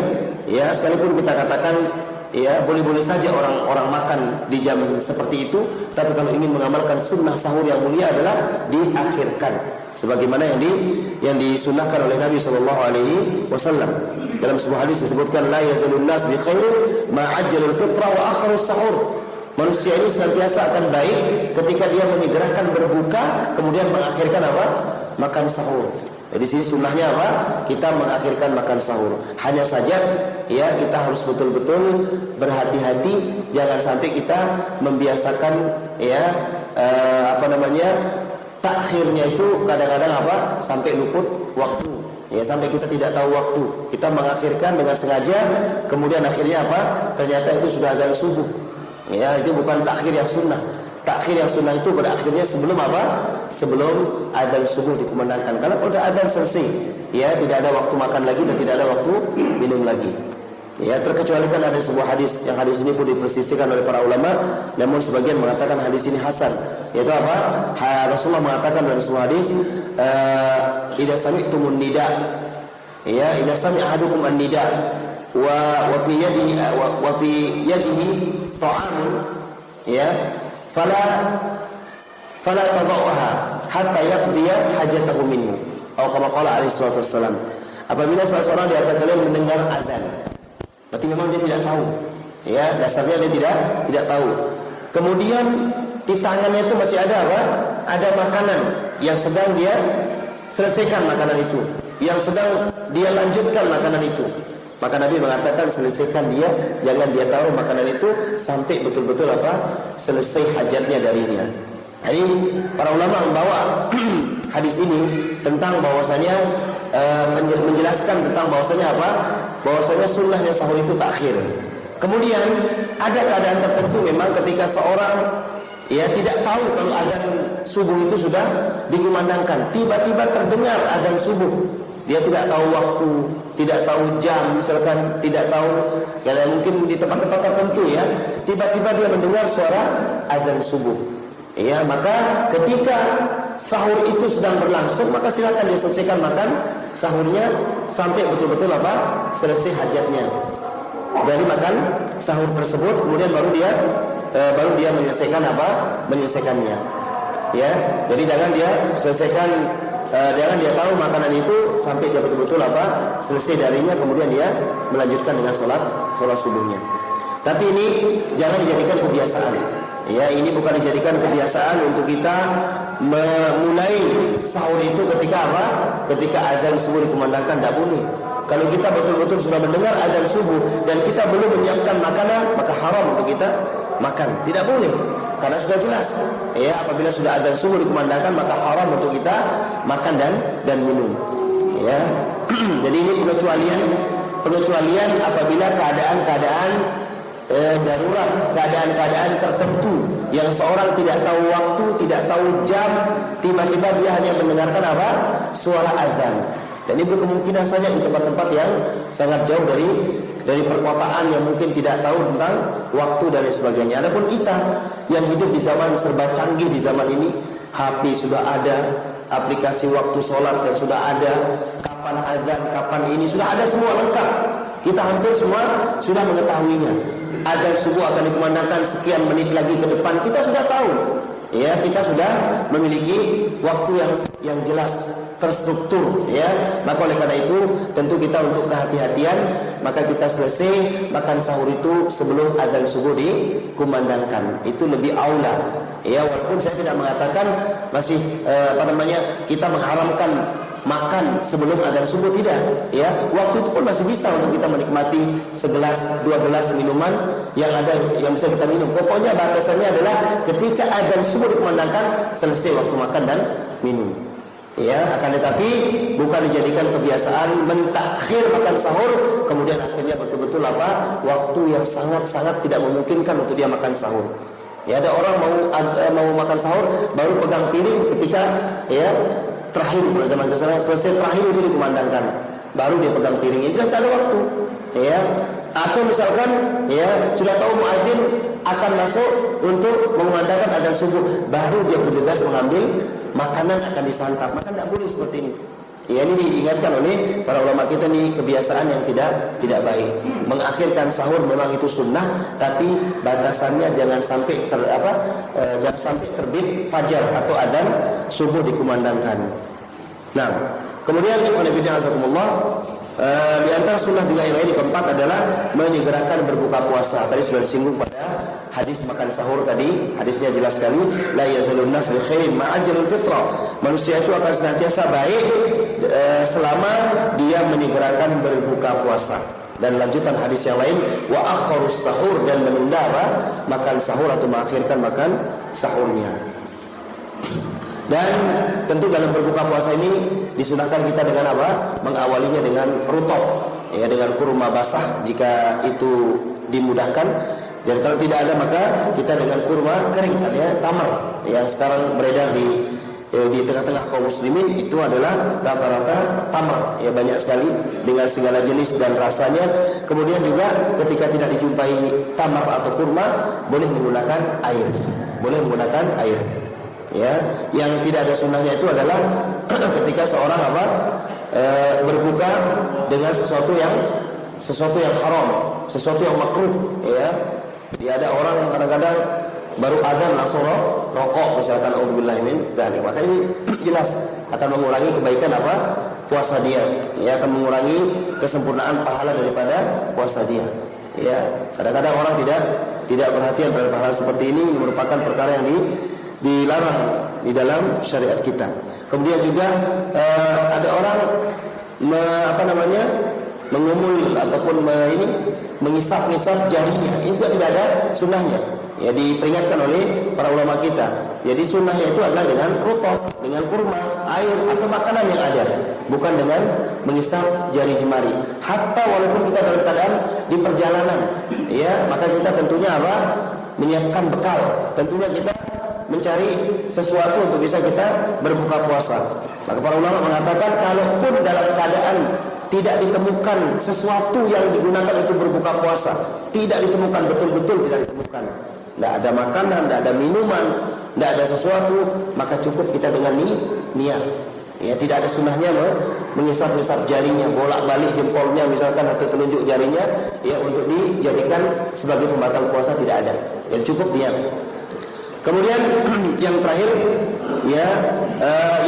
ya, sekalipun kita katakan, ya, boleh-boleh saja orang makan di jam seperti itu, tapi kalau ingin mengamalkan sunnah sahur yang mulia adalah diakhirkan, sebagaimana yang disunnahkan oleh Nabi sallallahu alaihi wasallam. Dalam sebuah hadis disebutkan, la yazalun nas bi khairin ma ajjalul fitra wa akharus sahur. Manusia ini senantiasa akan baik ketika dia menyegerakan berbuka, kemudian mengakhirkan apa? Makan sahur. Jadi sini sunnahnya apa? Kita mengakhirkan makan sahur. Hanya saja, ya, kita harus betul-betul berhati-hati, jangan sampai kita membiasakan, ya, takhirnya itu kadang-kadang apa? Sampai luput waktu. Ya, sampai kita tidak tahu waktu. Kita mengakhirkan dengan sengaja, kemudian akhirnya apa? Ternyata itu sudah azan subuh. Ya, itu bukan takhir yang sunnah. Takhir yang sunnah itu berakhirnya sebelum apa? Sebelum adzan subuh dikumandangkan. Karena kalau adzan selesai, ya, tidak ada waktu makan lagi dan tidak ada waktu minum lagi. Ya, terkecualikan ada sebuah hadis, yang hadis ini pun dipersisikan oleh para ulama, namun sebagian mengatakan hadis ini hasan. Yaitu apa? Rasulullah mengatakan dalam sebuah hadis, idza sami'tumun nida, ya, idza sami'a ahadukum an-nida wa fi yadihi ta'amun, ya, fala tadauha hatta yaqdiya hajatahu minhu, atau kama qala alaihi salatu wassalam. Apabila salah seorang di antara kalian mendengar azan, berarti memang dia tidak tahu, ya, dasarnya dia tidak tahu. Kemudian di tangannya itu masih ada apa? Ada makanan yang sedang dia selesaikan makanan itu, yang sedang dia lanjutkan makanan itu. Maka Nabi mengatakan selesaikan dia, jangan dia taruh makanan itu sampai betul-betul apa? Selesai hajatnya darinya. Jadi para ulama membawa hadis ini tentang bahwasanya menjelaskan tentang bahwasanya apa? Bahwasanya sunnahnya sahur itu takhir. Kemudian ada keadaan tertentu memang ketika seorang, ya, tidak tahu kalau azan subuh itu sudah dikumandangkan, tiba-tiba terdengar azan subuh. Dia tidak tahu waktu, tidak tahu jam, misalkan tidak tahu, ya, mungkin di tempat-tempat tertentu, ya, tiba-tiba dia mendengar suara azan subuh. Ya, maka ketika sahur itu sedang berlangsung, maka silakan dia selesaikan makan sahurnya sampai betul-betul apa? Selesai hajatnya dari makan sahur tersebut, kemudian baru dia menyelesaikan apa? Menyelesaikannya. Ya, jadi jangan dia selesaikan, jangan dia tahu makanan itu sampai dia betul-betul apa? Selesai darinya, kemudian dia melanjutkan dengan sholat subuhnya. Tapi ini jangan dijadikan kebiasaan. Ya, ini bukan dijadikan kebiasaan untuk kita memulai sahur itu ketika apa? Ketika azan subuh dikumandangkan, tidak boleh. Kalau kita betul-betul sudah mendengar azan subuh dan kita belum menyiapkan makanan, maka haram untuk kita makan. Tidak boleh. Karena sudah jelas, ya, apabila sudah azan subuh dikumandangkan, maka haram untuk kita makan dan minum. Ya. Jadi ini pengecualian apabila keadaan-keadaan darurat, keadaan-keadaan tertentu yang seorang tidak tahu waktu, tidak tahu jam, tiba-tiba dia hanya mendengarkan apa? Suara azan. Dan ini berkemungkinan saja di tempat-tempat yang sangat jauh dari perkotaan yang mungkin tidak tahu tentang waktu dan sebagainya. Adapun kita yang hidup di zaman serba canggih di zaman ini, HP sudah ada, aplikasi waktu sholat sudah ada, azan, kapan ini sudah ada semua lengkap. Kita hampir semua sudah mengetahuinya. Azan subuh akan dikumandangkan sekian menit lagi ke depan, kita sudah tahu. Ya, kita sudah memiliki waktu yang jelas, terstruktur, ya. Maka oleh karena itu tentu kita untuk kehati-hatian, maka kita selesai makan sahur itu sebelum azan subuh dikumandangkan. Itu lebih aula. Ya, walaupun saya tidak mengatakan masih kita mengharamkan makan sebelum azan subuh, tidak, ya. Waktu itu pun masih bisa untuk kita menikmati segelas, 2 gelas minuman yang bisa kita minum. Pokoknya batasannya adalah ketika azan subuh dikumandangkan, selesai waktu makan dan minum. Ya, akan tetapi bukan dijadikan kebiasaan mentakhir makan sahur, kemudian akhirnya betul-betul waktu yang sangat-sangat tidak memungkinkan untuk dia makan sahur. Ya, ada orang mau makan sahur baru pegang piring ketika terakhir pada zaman kesana, selesai terakhir itu dikumandangkan, baru dia pegang piringnya. Jelas ada waktu, ya. Atau misalkan, sudah tahu muadzin akan masuk untuk mengumandangkan azan subuh, baru dia bergegas mengambil makanan akan disantap. Maka tidak boleh seperti ini. Ya, ini diingatkan oleh para ulama kita, nih kebiasaan yang tidak baik. Mengakhirkan sahur memang itu sunnah, tapi batasannya jangan sampai terbit fajar atau azan subuh dikumandangkan. Nah, kemudian di antara sunnah juga yang lain, keempat adalah menyegerakan berbuka puasa. Tadi sudah disinggung pada hadis makan sahur tadi, hadisnya jelas sekali, la yazalun nas bi khairin ma'ajjalul fitrah. Manusia itu akan senantiasa baik selama dia menyegerakan berbuka puasa. Dan lanjutan hadis yang lain, wa akharus sahur, dan menunda makan sahur atau mengakhirkan makan sahurnya. Dan tentu dalam berbuka puasa ini disunahkan kita dengan mengawalinya dengan rutop, ya, dengan kurma basah jika itu dimudahkan. Dan kalau tidak ada maka kita dengan kurma kering, artinya tamar yang sekarang beredar di tengah-tengah kaum muslimin, itu adalah rata-rata tamar, ya, banyak sekali dengan segala jenis dan rasanya. Kemudian juga ketika tidak dijumpai tamar atau kurma, boleh menggunakan air. Ya, yang tidak ada sunnahnya itu adalah ketika seorang berbuka dengan sesuatu yang haram, sesuatu yang makruh, ya. Dia ada orang kadang-kadang baru adzan langsung rokok misalkan, auzubillahi min dzalik. Maka ini jelas akan mengurangi kebaikan puasa dia, ya, akan mengurangi kesempurnaan pahala daripada puasa dia. Ya, kadang-kadang orang tidak perhatian terhadap hal seperti ini merupakan perkara yang dilarang di dalam syariat kita. Kemudian juga ada orang mengumul ataupun mengisap-ngisap jarinya, itu juga tidak ada sunnahnya. Ya, diperingatkan oleh para ulama kita. Jadi sunnahnya itu adalah dengan rutop, dengan kurma, air atau makanan yang ada, bukan dengan mengisap jari jemari. Hatta walaupun kita dalam keadaan di perjalanan, ya, maka kita tentunya menyiapkan bekal. Tentunya kita mencari sesuatu untuk bisa kita berbuka puasa. Maka para ulama mengatakan, kalaupun dalam keadaan tidak ditemukan sesuatu yang digunakan untuk berbuka puasa, tidak ditemukan, betul-betul tidak ditemukan, tidak ada makanan, tidak ada minuman, tidak ada sesuatu, maka cukup kita dengan niat. Ya, tidak ada sunnahnya mengisap-isap jarinya, bolak-balik jempolnya misalkan atau telunjuk jarinya, ya, untuk dijadikan sebagai pembatal puasa, tidak ada. Yang cukup niat. Kemudian yang terakhir, ya,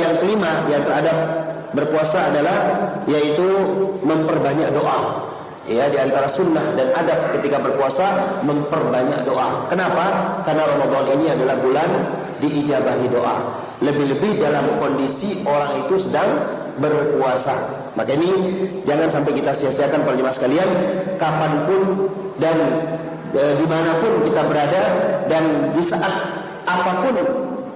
yang kelima yang terhadap berpuasa adalah yaitu memperbanyak doa. Ya, di antara sunnah dan adab ketika berpuasa memperbanyak doa. Kenapa? Karena Ramadan ini adalah bulan diijabahi doa. Lebih-lebih dalam kondisi orang itu sedang berpuasa. Maka ini jangan sampai kita sia-siakan para jemaah sekalian. Kapanpun dan dimanapun kita berada dan di saat apapun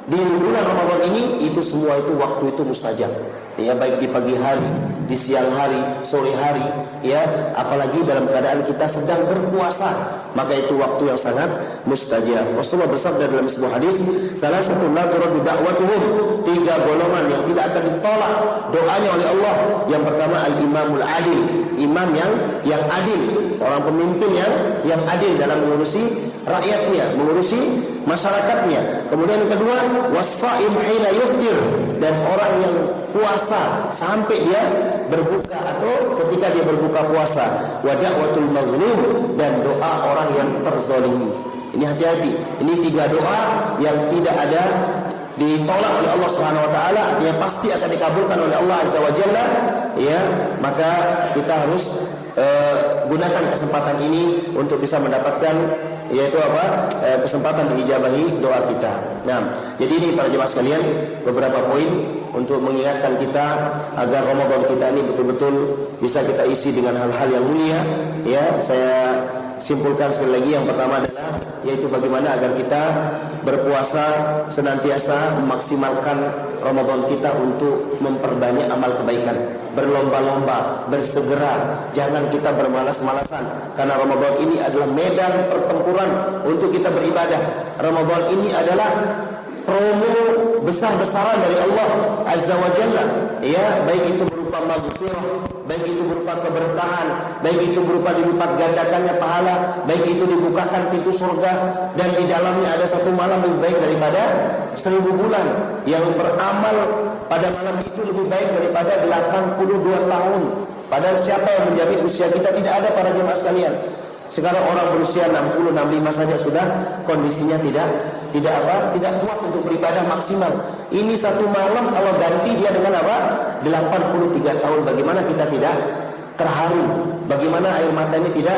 di bulan Ramadan ini, itu semua itu waktu itu mustajab. Ya, baik di pagi hari, di siang hari, sore hari, ya, apalagi dalam keadaan kita sedang berpuasa, maka itu waktu yang sangat mustajab. Rasulullah bersabda dalam sebuah hadis, salah satu la-turadu da'watuhum, 3 golongan yang tidak akan ditolak doanya oleh Allah. Yang pertama al-imamul adil, imam yang adil, seorang pemimpin yang adil dalam mengurusi rakyatnya, mengurusi masyarakatnya. Kemudian yang kedua, was-shaim hina yuftir, dan orang yang puasa puasa sampai dia berbuka atau ketika dia berbuka puasa. Wa da'watul mazlum, dan doa orang yang terzalimi. Ini hati-hati. Ini 3 doa yang tidak ada ditolak oleh Allah Subhanahu wa taala, artinya pasti akan dikabulkan oleh Allah Azza wa Jalla, ya. Maka kita harus gunakan kesempatan ini untuk bisa mendapatkan, yaitu apa? Kesempatan diijabahi doa kita. Nah, jadi ini para jemaah sekalian beberapa poin untuk mengingatkan kita agar Ramadan kita ini betul-betul bisa kita isi dengan hal-hal yang mulia, ya. Saya simpulkan sekali lagi, yang pertama adalah yaitu bagaimana agar kita berpuasa senantiasa memaksimalkan Ramadan kita untuk memperbanyak amal kebaikan, berlomba-lomba, bersegera, jangan kita bermalas-malasan, karena Ramadan ini adalah medan pertempuran untuk kita beribadah. Ramadan ini adalah promo besar-besaran dari Allah Azza wa Jalla, ya, baik itu berupa maghfirah, baik itu berupa keberkahan, baik itu berupa dilipat gandakannya pahala, baik itu dibukakan pintu surga, dan di dalamnya ada satu malam lebih baik daripada 1000 bulan. Yang beramal pada malam itu lebih baik daripada 82 tahun. Padahal siapa yang menjamin usia kita? Tidak ada, para jemaah sekalian. Sekarang orang berusia 60, 65 saja sudah kondisinya tidak kuat untuk beribadah maksimal. Ini satu malam Allah ganti dia dengan apa? 83 tahun. Bagaimana kita tidak terharu? Bagaimana air mata ini tidak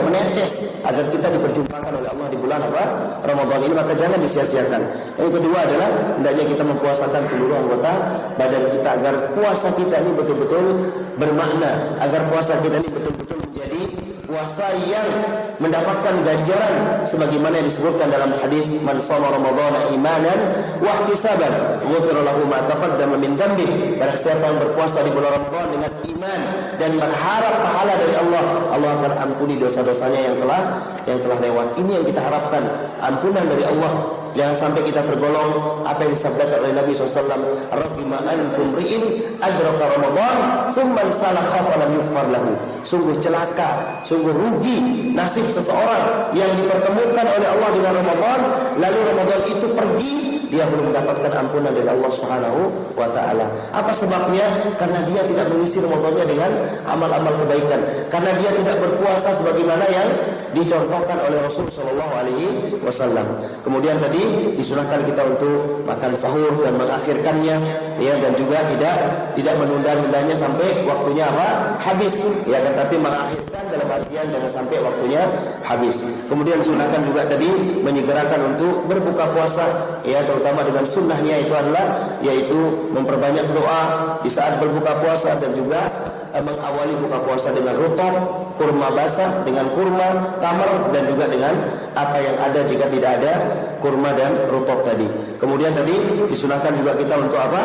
menetes agar kita diperjumpakan oleh Allah di bulan apa? Ramadan ini. Maka jangan disia-siakan. Yang kedua adalah hendaknya kita mempuasakan seluruh anggota badan kita agar puasa kita ini betul-betul bermakna, agar puasa kita ini betul-betul menjadi puasa yang mendapatkan ganjaran sebagaimana yang disebutkan dalam hadis, man shoma ramadhana imanan wa ihtisaban ghufira lahu ma taqaddama min dhanbi. Barang siapa yang berpuasa di bulan Ramadan dengan iman dan berharap pahala dari Allah, Allah akan ampuni dosa-dosanya yang telah lewat. Ini yang kita harapkan, ampunan dari Allah. Jangan sampai kita tergolong apa yang disabdakan oleh Nabi SAW, Rabbima antum ri'in adraka Ramadan summan salakha falam yughfar lahu. Sungguh celaka, sungguh rugi nasib seseorang yang dipertemukan oleh Allah dengan Ramadan, lalu Ramadan itu pergi, dia belum mendapatkan ampunan dari Allah Subhanahu wa taala. Apa sebabnya? Karena dia tidak mengisi Ramadannya dengan amal-amal kebaikan, karena dia tidak berpuasa sebagaimana yang dicontohkan oleh Rasul sallallahu alaihi wasallam. Kemudian tadi disunahkan kita untuk makan sahur dan mengakhirkannya, ya, dan juga tidak menunda-nundanya sampai waktunya apa? Habis, ya kan, tapi mengakhirkan dalam artian jangan sampai waktunya habis. Kemudian disunahkan juga tadi menyegerakan untuk berbuka puasa, ya, terutama dengan sunnahnya itu adalah yaitu memperbanyak doa di saat berbuka puasa, dan juga mengawali buka puasa dengan rutab, kurma basah, dengan kurma, tamar, dan juga dengan apa yang ada jika tidak ada kurma dan rutab tadi. Kemudian tadi disunahkan juga kita untuk apa?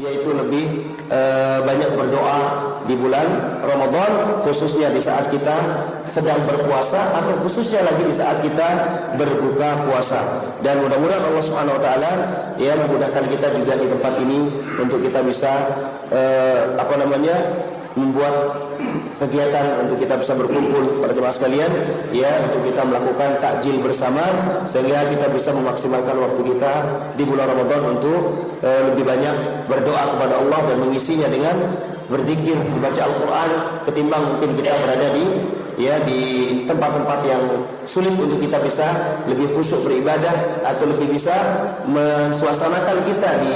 Yaitu lebih banyak berdoa di bulan Ramadan, khususnya di saat kita sedang berpuasa atau khususnya lagi di saat kita berbuka puasa. Dan mudah-mudahan Allah Subhanahu wa taala ya memudahkan kita juga di tempat ini untuk kita bisa membuat kegiatan untuk kita bisa berkumpul para jemaah sekalian, ya, untuk kita melakukan takjil bersama sehingga kita bisa memaksimalkan waktu kita di bulan Ramadan untuk lebih banyak berdoa kepada Allah dan mengisinya dengan berzikir, membaca Al-Quran, ketimbang mungkin kita berada di tempat-tempat yang sulit untuk kita bisa lebih khusyuk beribadah atau lebih bisa mensuasanakan kita di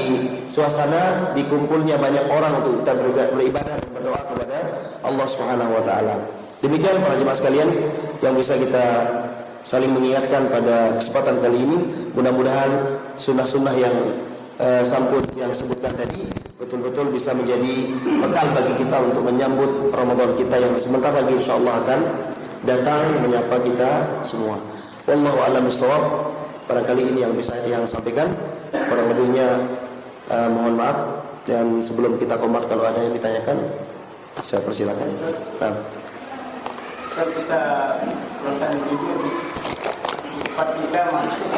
suasana dikumpulnya banyak orang untuk kita beribadah dan berdoa kepada Allah Subhanahu wa taala. Demikian para jemaah sekalian yang bisa kita saling mengingatkan pada kesempatan kali ini. Mudah-mudahan sunnah-sunnah yang yang sebutkan tadi betul-betul bisa menjadi bekal bagi kita untuk menyambut Ramadan kita yang sebentar lagi insyaallah akan datang menyapa kita semua. Wallahu a'lam bishawab. Barangkali ini yang bisa yang sampaikan. Kurang lebihnya mohon maaf, dan sebelum kita komat kalau ada yang ditanyakan saya persilakan. Nah. Kita pelaksanaan tidur di tempat kita masuk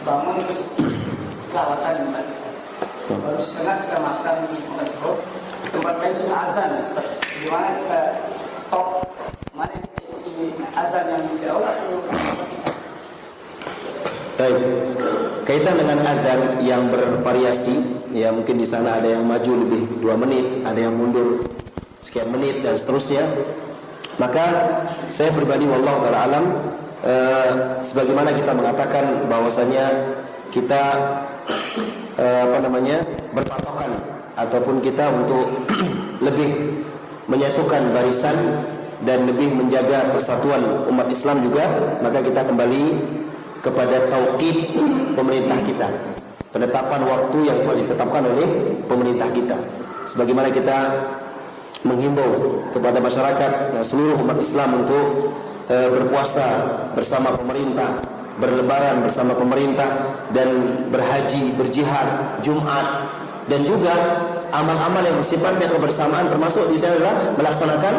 bangun terus selawatan baru setengah kita makan tempat lain sudah azan. Gimana kita stop? Mana azan yang jauh atau? Baik, kaitan dengan azan yang bervariasi Ya mungkin di sana ada yang maju lebih 2 menit, ada yang mundur sekian menit dan seterusnya. Maka saya pribadi wallahu taala alam, sebagaimana kita mengatakan bahwasanya kita berpatokan ataupun kita untuk lebih menyatukan barisan dan lebih menjaga persatuan umat Islam juga, maka kita kembali kepada tauqid pemerintah kita, penetapan waktu yang telah ditetapkan oleh pemerintah kita. Sebagaimana kita menghimbau kepada masyarakat dan seluruh umat Islam untuk berpuasa bersama pemerintah, berlebaran bersama pemerintah, dan berhaji, berjihad, Jumat, dan juga amal-amal yang sifatnya kebersamaan, termasuk di sana adalah melaksanakan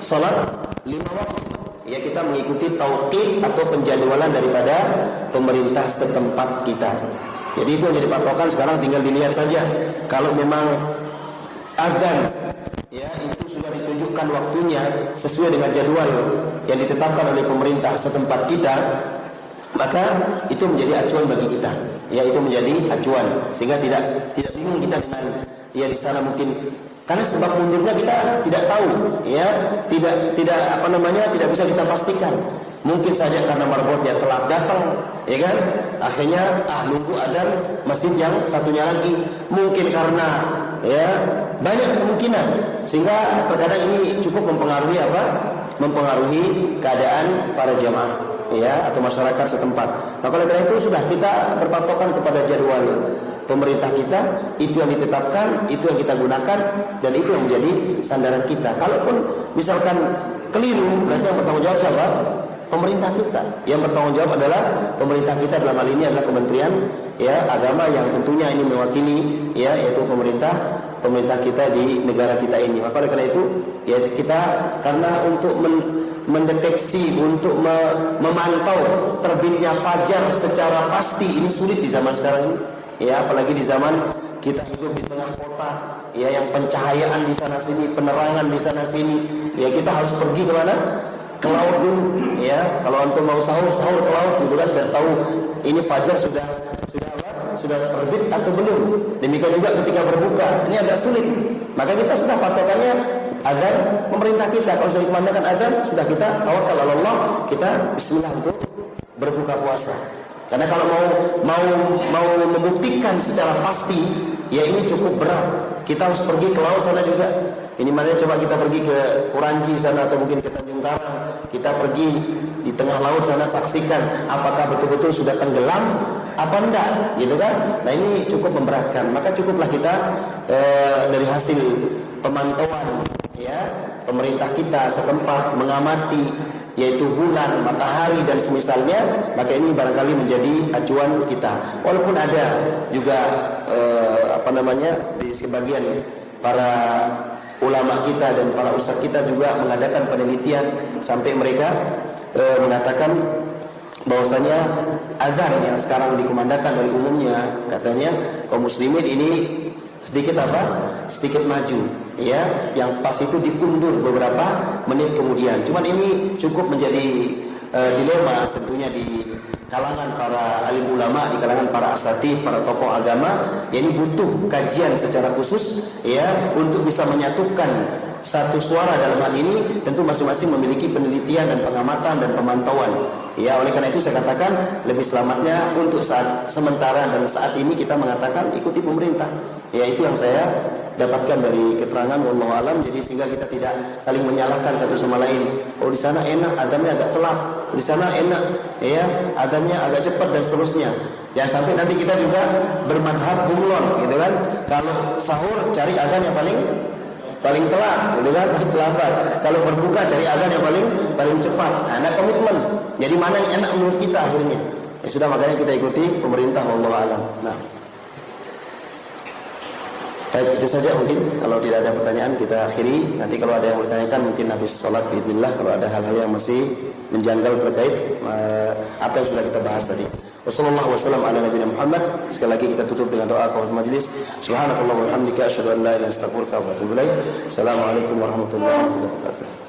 sholat 5 waktu. Ya, kita mengikuti tauqid atau penjadwalan daripada pemerintah setempat kita. Jadi itu yang jadi patokan. Sekarang tinggal dilihat saja. Kalau memang azan ya itu sudah ditunjukkan waktunya sesuai dengan jadwal yang ditetapkan oleh pemerintah setempat kita, maka itu menjadi acuan bagi kita. Ya, itu menjadi acuan sehingga tidak bingung kita dengan ya di sana mungkin karena sebab mundurnya kita tidak tahu, ya, tidak bisa kita pastikan. Mungkin saja karena marbotnya telat datang, ya kan? Akhirnya nunggu adzan masjid yang satunya lagi. Mungkin karena ya banyak kemungkinan sehingga terkadang ini cukup mempengaruhi mempengaruhi keadaan para jamaah ya atau masyarakat setempat. Nah, oleh karena itu sudah kita berpatokan kepada jadwal pemerintah kita, itu yang ditetapkan, itu yang kita gunakan, dan itu yang menjadi sandaran kita. Kalaupun misalkan keliru, berarti yang bertanggung jawab siapa? Pemerintah kita. Yang bertanggung jawab adalah pemerintah kita, dalam hal ini adalah Kementerian ya Agama yang tentunya ini mewakili ya yaitu pemerintah kita di negara kita ini. Maka oleh karena itu ya kita karena untuk mendeteksi, untuk memantau terbitnya fajar secara pasti ini sulit di zaman sekarang ini. Ya, apalagi di zaman kita hidup di tengah kota, ya yang pencahayaan di sana sini, penerangan di sana sini, ya kita harus pergi ke mana? Ke laut dulu, ya. Kalau antum mau sahur ke laut, gitu kan, biar tahu ini fajar sudah terbit atau belum. Demikian juga ketika berbuka, ini agak sulit. Maka kita sudah patokannya azan pemerintah kita. Kalau sudah dikumandangkan azan, sudah kita tawakal Allah, kita bismillah untuk berbuka puasa. Karena kalau mau membuktikan secara pasti, ya ini cukup berat. Kita harus pergi ke laut sana juga. Ini mana coba kita pergi ke Kuranci sana atau mungkin ke Tanjung Karang. Kita pergi di tengah laut sana, saksikan apakah betul-betul sudah tenggelam apa enggak, gitu kan? Nah, ini cukup memberatkan. Maka cukuplah kita dari hasil pemantauan ya pemerintah kita setempat mengamati yaitu bulan, matahari dan semisalnya, maka ini barangkali menjadi acuan kita. Walaupun ada juga di sebagian para ulama kita dan para ustaz kita juga mengadakan penelitian sampai mereka mengatakan bahwasanya azan yang sekarang dikumandangkan oleh umumnya, katanya kaum muslimin ini sedikit maju ya, yang pas itu diundur beberapa menit kemudian. Cuman ini cukup menjadi dilema tentunya di kalangan para alim ulama, di kalangan para asatidz, para tokoh agama, ya ini butuh kajian secara khusus ya untuk bisa menyatukan satu suara. Dalam hal ini tentu masing-masing memiliki penelitian dan pengamatan dan pemantauan. Ya, oleh karena itu saya katakan lebih selamatnya untuk saat sementara dan saat ini kita mengatakan ikuti pemerintah. Ya, itu yang saya dapatkan dari keterangan wallahu alam. Jadi sehingga kita tidak saling menyalahkan satu sama lain. Oh, di sana enak azannya agak telat, di sana enak ya azannya agak cepat dan seterusnya. Ya, sampai nanti kita juga bermadhab bunglon gitu kan. Kalau sahur cari azan yang paling telat, gitu kan, paling lambat. Kalau berbuka cari azan yang paling cepat. Nah, komitmen. Jadi mana yang enak menurut kita akhirnya? Ya sudah, makanya kita ikuti pemerintah wallahu alam. Nah, baik, itu saja mungkin. Kalau tidak ada pertanyaan kita akhiri. Nanti kalau ada yang bertanyakan mungkin habis salat biidznillah kalau ada hal-hal yang masih menjanggal terkait apa yang sudah kita bahas tadi. Wassallallahu wasallam ala nabiyina Muhammad. Sekali lagi kita tutup dengan doa kafatul majlis. Subhanakallah wa bihamdika asyhadu an la ilaha illa anta astaghfiruka wa atubu ilaik. Assalamualaikum warahmatullahi wabarakatuh.